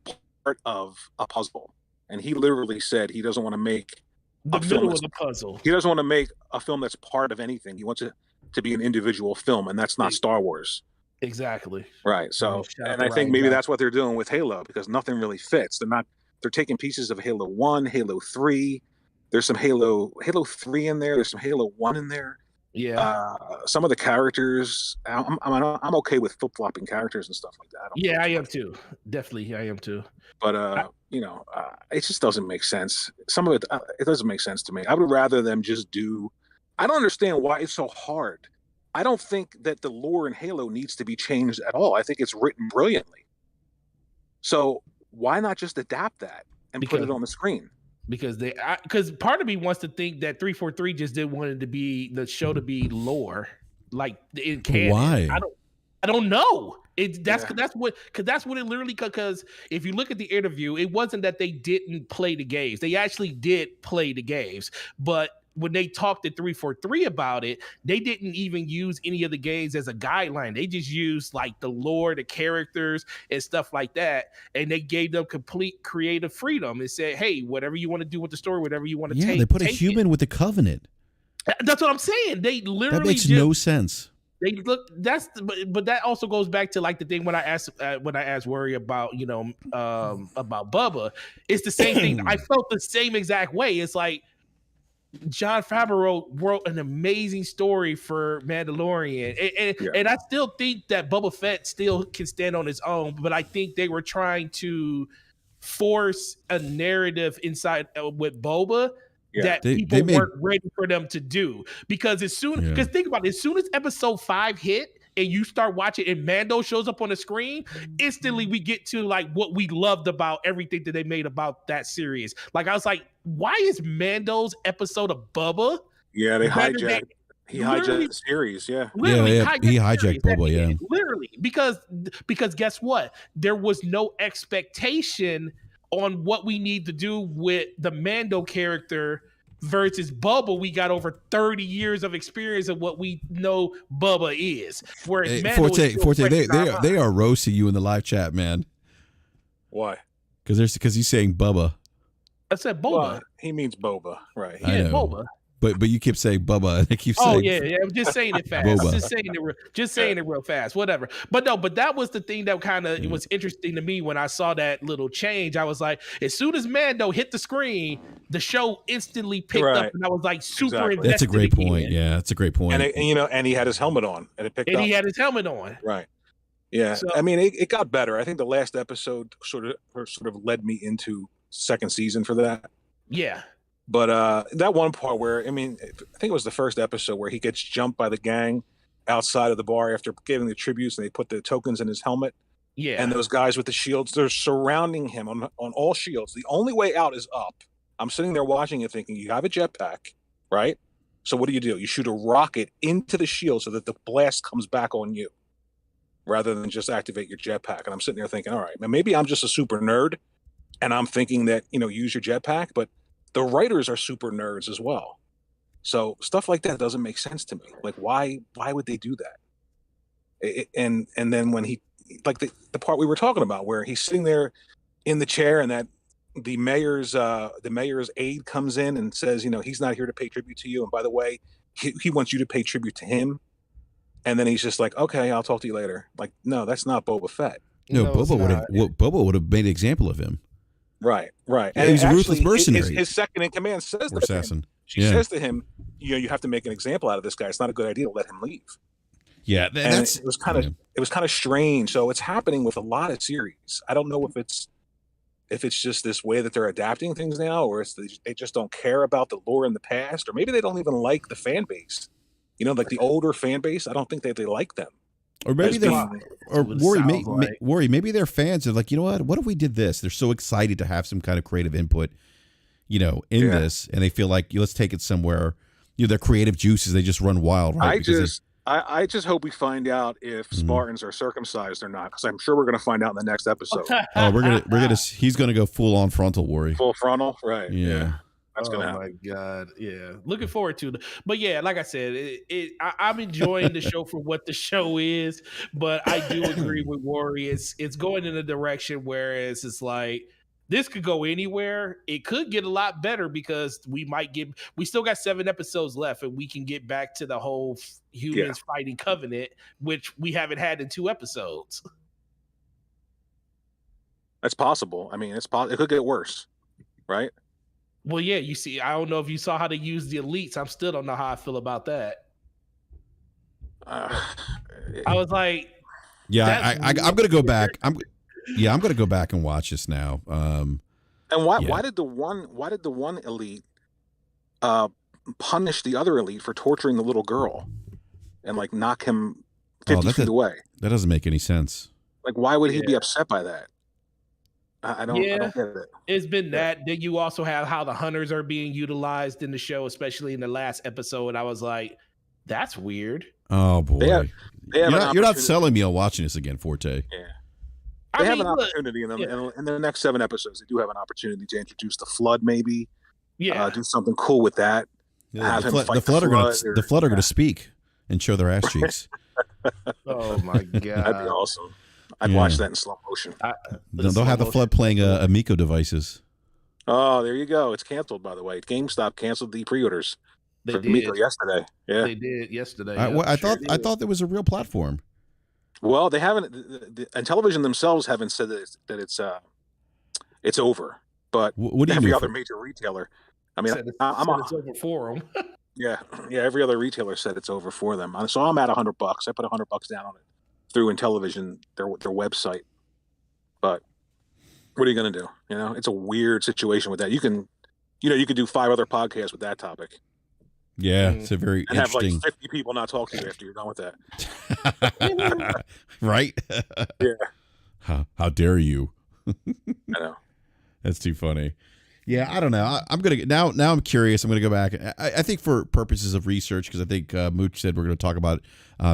part of a puzzle, and he literally said he doesn't want to make the middle of the puzzle. He doesn't want to make a film that's part of anything. He wants it to be an individual film, and that's not Star Wars. Exactly. Right. So, and I think maybe that's what they're doing with Halo, because nothing really fits. They're taking pieces of Halo 1, Halo 3. There's some Halo 3 in there. There's some Halo 1 in there. Yeah. Some of the characters, I'm okay with flip-flopping characters and stuff like that. I am too. Definitely, I am too. But it just doesn't make sense. Some of it doesn't make sense to me. I would rather them just do. I don't understand why it's so hard. I don't think that the lore in Halo needs to be changed at all. I think it's written brilliantly. So why not just adapt that and put it on the screen? Because part of me wants to think that 343 just didn't want it to be the show to be lore, like in canon. Why? I don't know. That's what it literally, because if you look at the interview, it wasn't that they didn't play the games. They actually did play the games, but when they talked to 343 about it, they didn't even use any of the games as a guideline. They just used like the lore, the characters, and stuff like that. And they gave them complete creative freedom and said, hey, whatever you want to do with the story, whatever you want to take. Yeah, they put a human with the Covenant. That's what I'm saying. They literally that makes no sense. They look. But that also goes back to like the thing when I asked Worry about about Bubba. It's the same thing. I felt the same exact way. It's like Jon Favreau wrote an amazing story for Mandalorian, and I still think that Boba Fett still can stand on his own. But I think they were trying to force a narrative inside with Boba. That people weren't ready for them to do, because think about it, as soon as episode 5 hit and you start watching and Mando shows up on the screen, instantly we get to like what we loved about everything that they made about that series. Like I was like, why is Mando's episode of Bubba? Yeah, they hijacked. He hijacked the series. Yeah, literally, he hijacked Bubba. Yeah, literally, because guess what? There was no expectation on what we need to do with the Mando character versus Bubba. We got over 30 years of experience of what we know Bubba is. Whereas Forte, they are roasting you in the live chat, man. Why? Because he's saying Bubba. I said Boba. Well, he means Boba, right? Yeah, Boba. But you keep saying Bubba, and I keep saying. Oh yeah. I'm just saying it fast. Just saying it real fast. Whatever. But that was the thing that kind of was interesting to me when I saw that little change. I was like, as soon as Mando hit the screen, the show instantly picked up, and I was like super invested. That's a great point. Yeah, that's a great point. And he had his helmet on, and it picked up. And he had his helmet on. Right. Yeah. So, I mean, it got better. I think the last episode sort of led me into second season for that. Yeah. But that one part where, I think it was the first episode where he gets jumped by the gang outside of the bar after giving the tributes, and they put the tokens in his helmet. Yeah. And those guys with the shields, they're surrounding him on all shields. The only way out is up. I'm sitting there watching it thinking, you have a jetpack, right? So what do? You shoot a rocket into the shield so that the blast comes back on you rather than just activate your jetpack. And I'm sitting there thinking, all right, maybe I'm just a super nerd and I'm thinking that, use your jetpack, but the writers are super nerds as well. So stuff like that doesn't make sense to me. Like, why would they do that? And then when he, like the part we were talking about where he's sitting there in the chair and that the mayor's aide comes in and says, he's not here to pay tribute to you. And by the way, he wants you to pay tribute to him. And then he's just like, okay, I'll talk to you later. Like, no, that's not Boba Fett. No, Boba would have made an example of him. Right. Yeah, and he's a ruthless mercenary. His second in command says or assassin. She says to him, you have to make an example out of this guy. It's not a good idea to let him leave. Yeah, it was kind of strange. So it's happening with a lot of series. I don't know if it's just this way that they're adapting things now, or it's they just don't care about the lore in the past, or maybe they don't even like the fan base. Like the older fan base. I don't think that they like them. Or maybe maybe they're fans are like, you know what if we did this? They're so excited to have some kind of creative input, in this, and they feel like let's take it somewhere. Their creative juices, they just run wild. Right? I just hope we find out if Spartans are circumcised or not, because I'm sure we're going to find out in the next episode. He's going to go full on frontal, Worry. Full frontal, right? Yeah. That's gonna happen. Oh my God, yeah. Looking forward to it. But yeah, like I said, I'm enjoying the show for what the show is. But I do agree with Worry. It's going in a direction whereas it's like this could go anywhere. It could get a lot better because we still got 7 episodes left, and we can get back to the whole humans fighting Covenant, which we haven't had in 2 episodes. That's possible. I mean, it could get worse, right? Well, yeah, you see, I don't know if you saw how they use the elites. I still don't know how I feel about that. I was like, yeah, I'm going to go back. I'm going to go back and watch this now. And why did the one elite punish the other elite for torturing the little girl and like knock him 50 feet away? That doesn't make any sense. Like, why would he be upset by that? I don't get it. It's been that. Then you also have how the hunters are being utilized in the show, especially in the last episode. I was like, that's weird. Oh boy. You're not selling me on watching this again, Forte. Yeah. They have an opportunity in the next 7 episodes. They do have an opportunity to introduce the Flood, maybe. Yeah. Do something cool with that. Yeah, the Flood are going to speak and show their ass cheeks. Oh my God. That'd be awesome. I'd watch that in slow motion. They'll have the Flood playing Amico devices. Oh, there you go. It's canceled, by the way. GameStop canceled the pre-orders for Amico yesterday. Yeah, they did yesterday. I thought there was a real platform. Well, they haven't. And television themselves haven't said that it's over. But what do you every other major retailer. I mean, it's over for them. yeah. Every other retailer said it's over for them. So I'm at $100. I put $100 down on it through Intellivision, their website. But what are you going to do? It's a weird situation with that. You can do 5 other podcasts with that topic. Yeah, it's a very and interesting. have like 50 people not talk to you after you're done with that. Right? Yeah. How dare you? I know. That's too funny. Yeah, I don't know. I'm gonna now. I'm curious. I'm gonna go back. I think for purposes of research, because I think Mooch said we're gonna talk about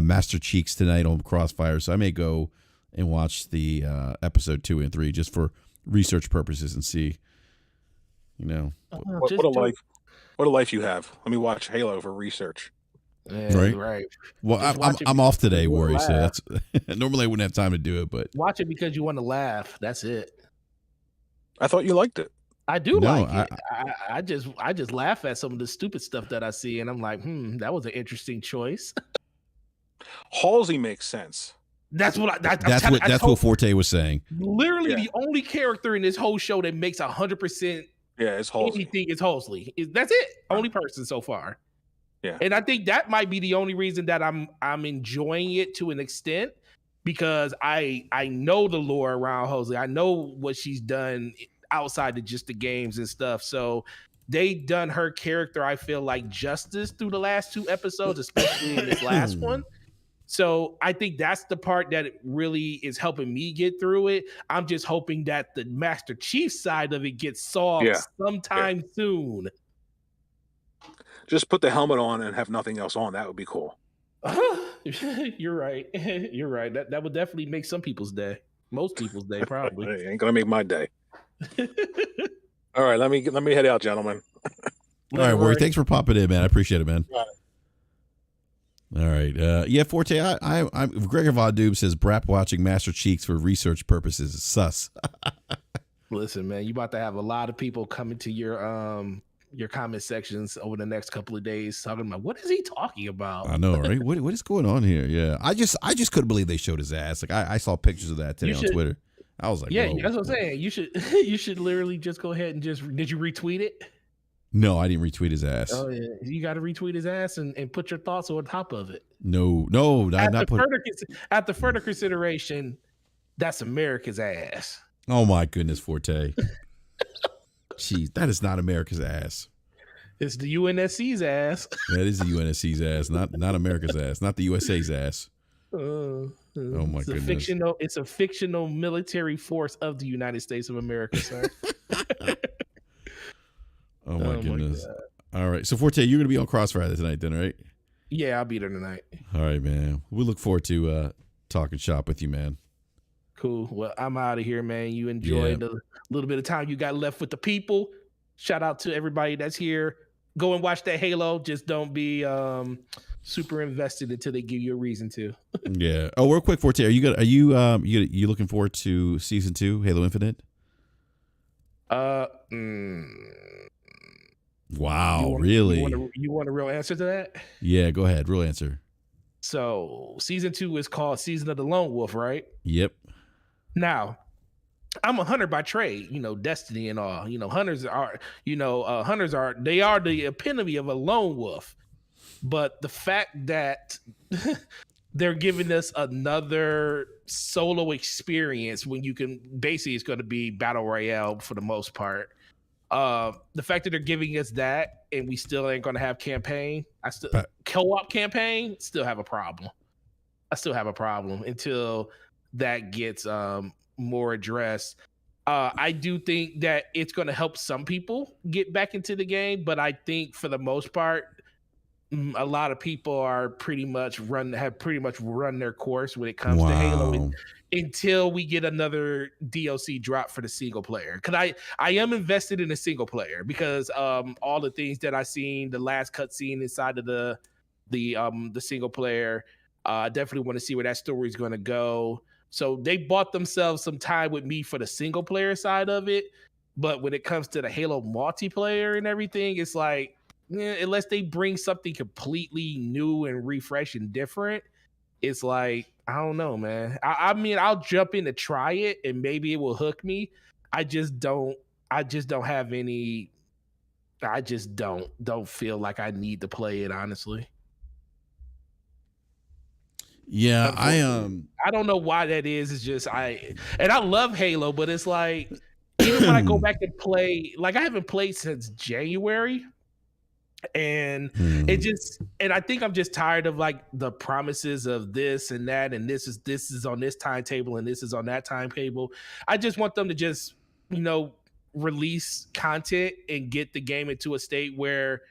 Master Cheeks tonight on Crossfire, so I may go and watch the episode 2 and 3 just for research purposes and see. What a life! What a life you have. Let me watch Halo for research. Yeah, right. Well, I'm off today, Worry. So that's normally I wouldn't have time to do it, but watch it because you want to laugh. That's it. I thought you liked it. I do like it. I just laugh at some of the stupid stuff that I see, and I'm like, that was an interesting choice. Halsey makes sense. That's what what Forte was saying. Literally, the only character in this whole show that makes 100%. Yeah, it's Halsey. Anything is Halsey. That's it. Only person so far. Yeah, and I think that might be the only reason that I'm enjoying it to an extent, because I know the lore around Halsey. I know what she's done outside of just the games and stuff. So they done her character, I feel like, justice through the last 2 episodes, especially in this last one. So I think that's the part that really is helping me get through it. I'm just hoping that the Master Chief side of it gets solved Yeah. sometime soon. Just put the helmet on and have nothing else on. That would be cool. You're right. You're right. That would definitely make some people's day. Most people's day, probably. It ain't gonna make my day. All right, let me head out, gentlemen. All right, Rory, thanks for popping in, man. I appreciate it, man. All right. Yeah, Forte, I Gregor Von Doom says Brap watching Master Cheeks for research purposes is sus. Listen, man, you about to have a lot of people coming to your comment sections over the next couple of days talking about what is he talking about? I know, right? What is going on here? Yeah. I just couldn't believe they showed his ass. Like I saw pictures of that today on Twitter. I was like, yeah, whoa. that's what I'm saying. You should literally just go ahead and did you retweet it? No, I didn't retweet his ass. Oh yeah, you got to retweet his ass and put your thoughts on top of it. No, after further consideration, that's America's ass. Oh my goodness, Forte. Jeez, that is not America's ass. It's the UNSC's ass. That is the UNSC's ass, not America's ass, not the USA's ass. Oh my goodness! It's a fictional military force of the United States of America, sir. Oh my goodness! All right, so Forte, you're gonna be on Crossfire tonight, then, right? Yeah, I'll be there tonight. All right, man. We look forward to talking shop with you, man. Cool. Well, I'm out of here, man. You enjoy the little bit of time you got left with the people. Shout out to everybody that's here. Go and watch that Halo. Just don't be super invested until they give you a reason to. Yeah. Oh, real quick, Forte, are you looking forward to season 2, Halo Infinite? Wow, really? You want a real answer to that? Yeah, go ahead. Real answer. So season 2 is called Season of the Lone Wolf, right? Yep. Now, I'm a hunter by trade, Destiny and all. Hunters are the epitome of a lone wolf. But the fact that they're giving us another solo experience when you can basically it's going to be battle royale for the most part. The fact that they're giving us that and we still ain't going to have campaign, co-op campaign, still have a problem. I still have a problem until that gets more addressed. I do think that it's going to help some people get back into the game, but I think for the most part, a lot of people are have pretty much run their course when it comes to Halo until we get another DLC drop for the single player. Because I am invested in the single player because all the things that I seen, the last cutscene inside of the single player, I definitely want to see where that story is going to go. So they bought themselves some time with me for the single player side of it. But when it comes to the Halo multiplayer and everything, it's like, unless they bring something completely new and refresh and different, it's like, I don't know, man. I mean, I'll jump in to try it and maybe it will hook me. I just don't have any. I just don't feel like I need to play it, honestly. Yeah, I don't know why that is. It's just I love Halo, but it's like even when I go back and play, like I haven't played since January. And and I think I'm just tired of like the promises of this and that, and this is on this timetable and this is on that timetable. I just want them to just, release content and get the game into a state where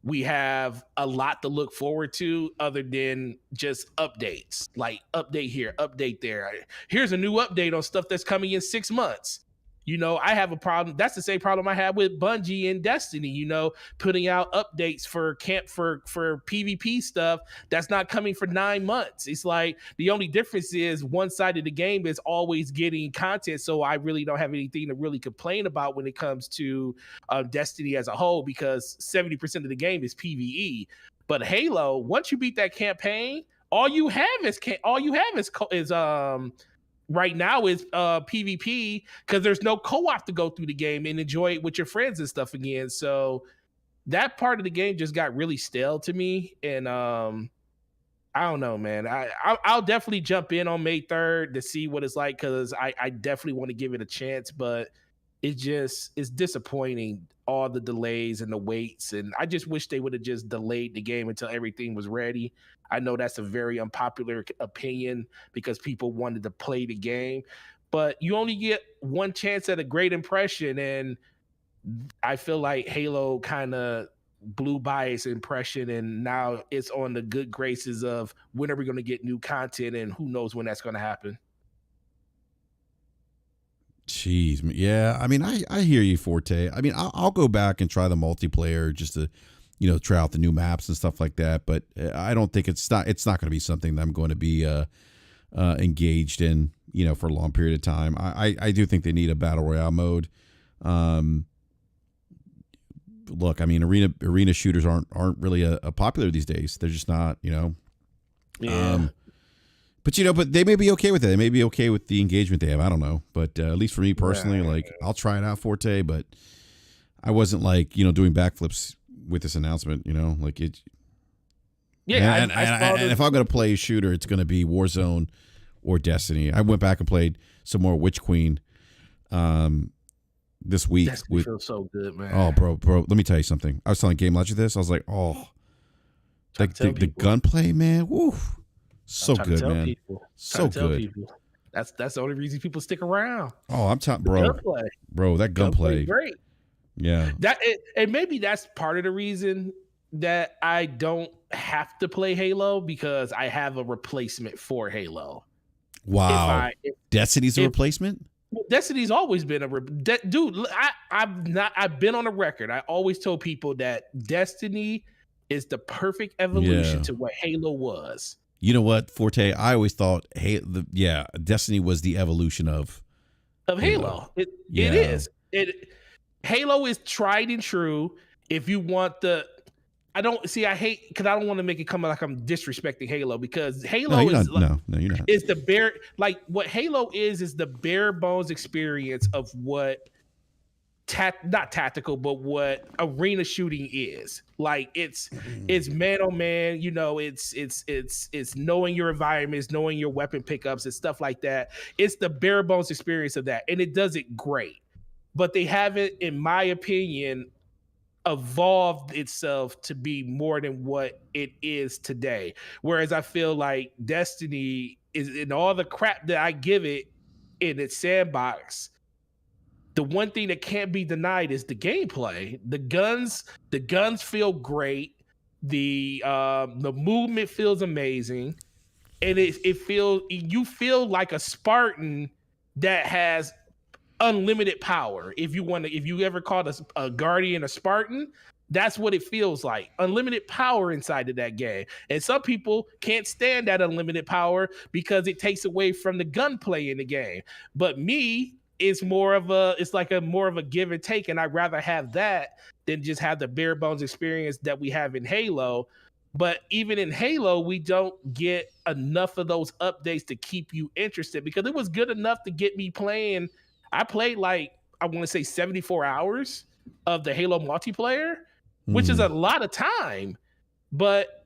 we have a lot to look forward to other than just updates, like update here, update there. Here's a new update on stuff that's coming in 6 months. I have a problem. That's the same problem I had with Bungie and Destiny, putting out updates for PvP stuff that's not coming for 9 months. It's like the only difference is one side of the game is always getting content. So I really don't have anything to really complain about when it comes to Destiny as a whole, because 70% of the game is PvE. But Halo, once you beat that campaign, all you have is right now is PvP, because there's no co-op to go through the game and enjoy it with your friends and stuff again. So that part of the game just got really stale to me. And I don't know, man. I'll definitely jump in on May 3rd to see what it's like, because I definitely want to give it a chance, but it's disappointing, all the delays and the waits. And I just wish they would have just delayed the game until everything was ready. I know that's a very unpopular opinion because people wanted to play the game, but you only get one chance at a great impression. And I feel like Halo kind of blew by its impression, and now it's on the good graces of when are we going to get new content, and who knows when that's going to happen. Jeez, yeah. I mean, I hear you, Forte. I mean, I'll go back and try the multiplayer just to, try out the new maps and stuff like that. But I don't think it's not going to be something that I'm going to be engaged in, for a long period of time. I do think they need a battle royale mode. Look, I mean, arena shooters aren't really a popular these days. They're just not, Yeah. But but they may be okay with it. They may be okay with the engagement they have. I don't know. But at least for me personally, like I'll try it out, Forte. But I wasn't like doing backflips with this announcement. Like it. Yeah, and if I'm gonna play a shooter, it's gonna be Warzone or Destiny. I went back and played some more Witch Queen. This week. Destiny feels so good, man. Oh, bro. Let me tell you something. I was telling Game Logic this. I was like, the gunplay, man. Woo. So good, man. People. So good. People. That's the only reason people stick around. Oh, I'm telling, bro. That gunplay, great. Yeah. And maybe that's part of the reason that I don't have to play Halo, because I have a replacement for Halo. Wow. Destiny's a replacement? Destiny's always been dude. I've been on the record. I always told people that Destiny is the perfect evolution to what Halo was. You know what, Forte? I always thought, Destiny was the evolution of Halo. It is. Halo is tried and true. If you want I hate, because I don't want to make it come like I'm disrespecting Halo, because Halo you're not. Is the bare, like what Halo is the bare bones experience of what not tactical, but what arena shooting is. Like it's man on man, it's knowing your environments, knowing your weapon pickups and stuff like that. It's the bare bones experience of that, and it does it great. But they haven't, in my opinion, evolved itself to be more than what it is today. Whereas I feel like Destiny is, in all the crap that I give it in its sandbox, the one thing that can't be denied is the gameplay. The guns feel great. The movement feels amazing, and you feel like a Spartan that has unlimited power. If you ever called a Guardian a Spartan, that's what it feels like. Unlimited power inside of that game. And some people can't stand that unlimited power because it takes away from the gunplay in the game. But me, it's more of a give and take, and I'd rather have that than just have the bare bones experience that we have in Halo. But even in Halo, we don't get enough of those updates to keep you interested, because it was good enough to get me playing. I played I want to say 74 hours of the Halo multiplayer, which is a lot of time, but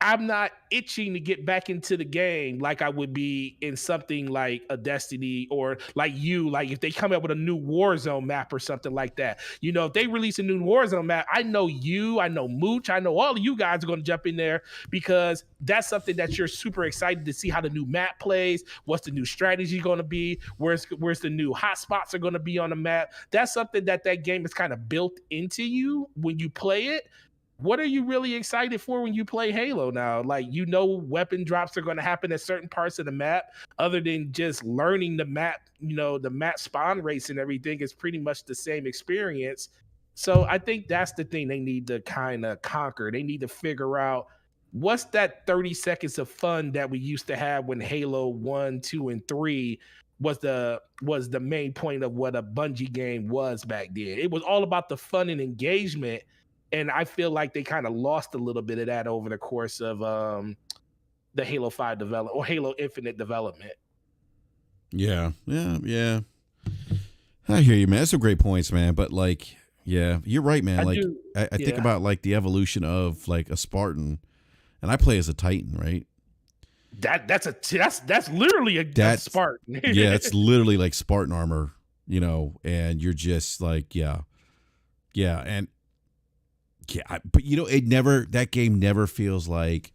I'm not itching to get back into the game like I would be in something like a Destiny, or like if they come up with a new Warzone map or something like that. If they release a new Warzone map, I know Mooch, I know all of you guys are going to jump in there, because that's something that you're super excited to see how the new map plays. What's the new strategy going to be? Where's the new hotspots are going to be on the map? That's something that game is kind of built into you when you play it. What are you really excited for when you play Halo now? Weapon drops are going to happen at certain parts of the map, other than just learning the map. The map spawn rates and everything is pretty much the same experience. So I think that's the thing they need to kind of conquer. They need to figure out what's that 30 seconds of fun that we used to have when Halo 1, 2, and 3 was the main point of what a Bungie game was back then. It was all about the fun and engagement. And I feel like they kind of lost a little bit of that over the course of the Halo 5 development, or Halo Infinite development. Yeah. I hear you, man. That's some great points, man. But you're right, man. I think about the evolution of a Spartan, and I play as a Titan, right? That's literally a Spartan. Yeah, it's literally like Spartan armor, and you're just but that game never feels like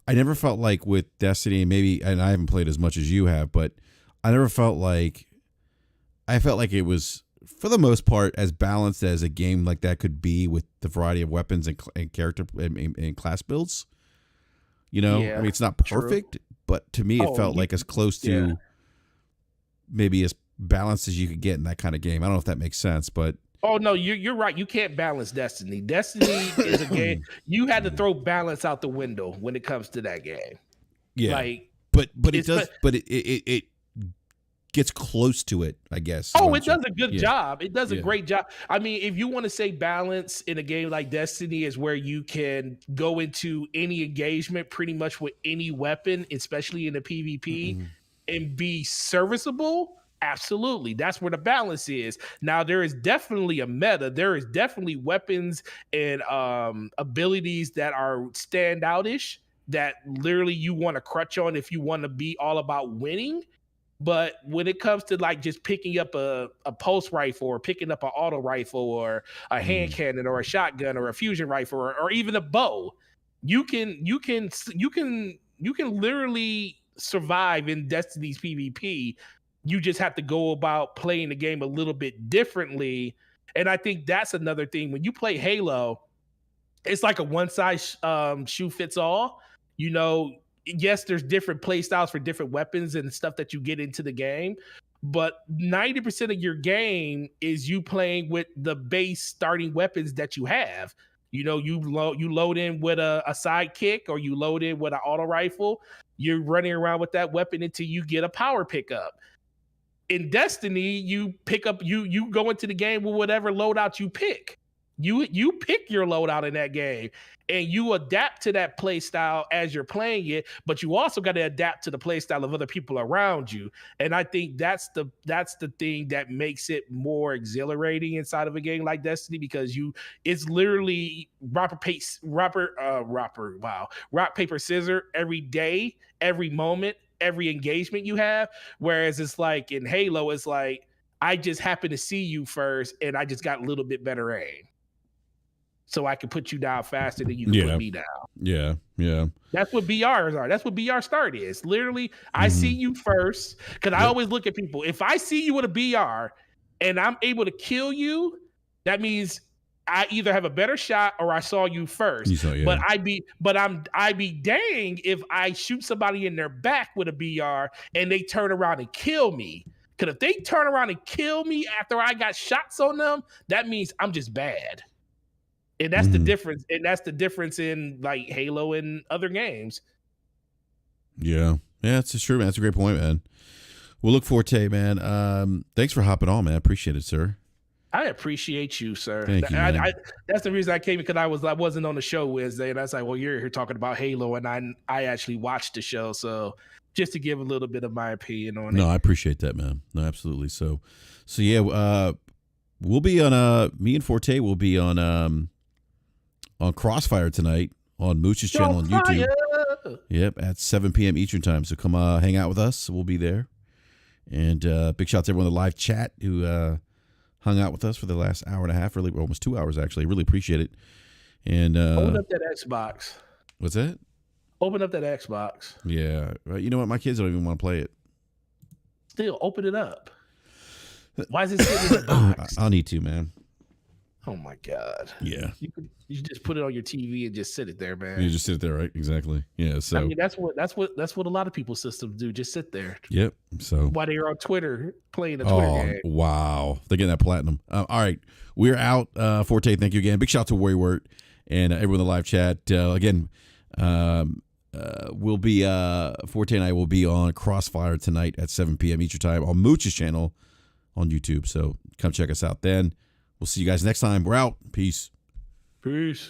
I never felt like with Destiny, and I haven't played as much as you have, but I felt like it was, for the most part, as balanced as a game like that could be with the variety of weapons and character and class builds. You know, Yeah, I mean, it's not perfect, but to me, it felt like as close to maybe as balanced as you could get in that kind of game. I don't know if that makes sense, but. Oh no, you're right. You can't balance Destiny. Destiny is a game you had to throw balance out the window when it comes to that game. Yeah, like, but it does, but it gets close to it, I guess. Oh, it does a good job. It does a great job. I mean, if you want to say balance in a game like Destiny is where you can go into any engagement pretty much with any weapon, especially in the PvP, and be serviceable. Absolutely. That's where the balance is. Now, there is definitely a meta. There is definitely weapons and abilities that are standoutish that literally you want to crutch on if you want to be all about winning. But when it comes to like just picking up a pulse rifle or picking up an auto rifle or a hand cannon or a shotgun or a fusion rifle or even a bow, you can literally survive in Destiny's PvP. You just have to go about playing the game a little bit differently. And I think that's another thing. When you play Halo, it's like a one size shoe fits all. You know, yes, there's different play styles for different weapons and stuff that you get into the game, but 90% of your game is you playing with the base starting weapons that you have. You know, you load in with a sidekick or you load in with an auto rifle. You're running around with that weapon until you get a power pickup. In Destiny, you pick up, you go into the game with whatever loadout you pick. You pick your loadout in that game and you adapt to that play style as you're playing it, but you also got to adapt to the play style of other people around you. And I think that's the thing that makes it more exhilarating inside of a game like Destiny, because it's literally rock, paper, scissors every day, every moment, every engagement you have. Whereas it's like in Halo, it's like, I just happen to see you first and I just got a little bit better aim, so I can put you down faster than you can put me down. Yeah. That's what BRs are. That's what BR start is. Literally, I see you first. Because I always look at people. If I see you with a BR and I'm able to kill you, that means I either have a better shot or I saw you first. But I'd be dang if I shoot somebody in their back with a BR and they turn around and kill me. Because if they turn around and kill me after I got shots on them, that means I'm just bad. And that's the difference. And that's the difference in like Halo and other games. Yeah, it's true, man. That's a great point, man. Well, look, Forte, man. Thanks for hopping on, man. I appreciate it, sir. I appreciate you, sir. Thank you, man. That's the reason I came, because I wasn't on the show Wednesday, and I was like, well, you're here talking about Halo, and I actually watched the show, so just to give a little bit of my opinion on it. No, I appreciate that, man. No, absolutely. So yeah, we'll be on me and Forte will be on Crossfire tonight on Mooch's channel on YouTube. Yep, at 7 p.m. Eastern time. So come hang out with us. We'll be there. And big shout out to everyone in the live chat who hung out with us for the last hour and a half, really almost 2 hours actually. Really appreciate it. And open up that Xbox. What's that? Open up that Xbox. Yeah. You know what? My kids don't even want to play it. Still, open it up. Why is it sitting in the box? I'll need to, man. Oh my God. Yeah. You just put it on your TV and just sit it there, man. You just sit it there, right? Exactly. Yeah. So I mean, that's what a lot of people's systems do. Just sit there. Yep. So while they're on Twitter playing the Twitter game. Wow. They're getting that platinum. All right. We're out. Forte, thank you again. Big shout out to Warrior Word and everyone in the live chat. Again, we'll be Forte and I will be on Crossfire tonight at 7 p.m. Eastern time on Mooch's channel on YouTube. So come check us out then. We'll see you guys next time. We're out. Peace. Peace.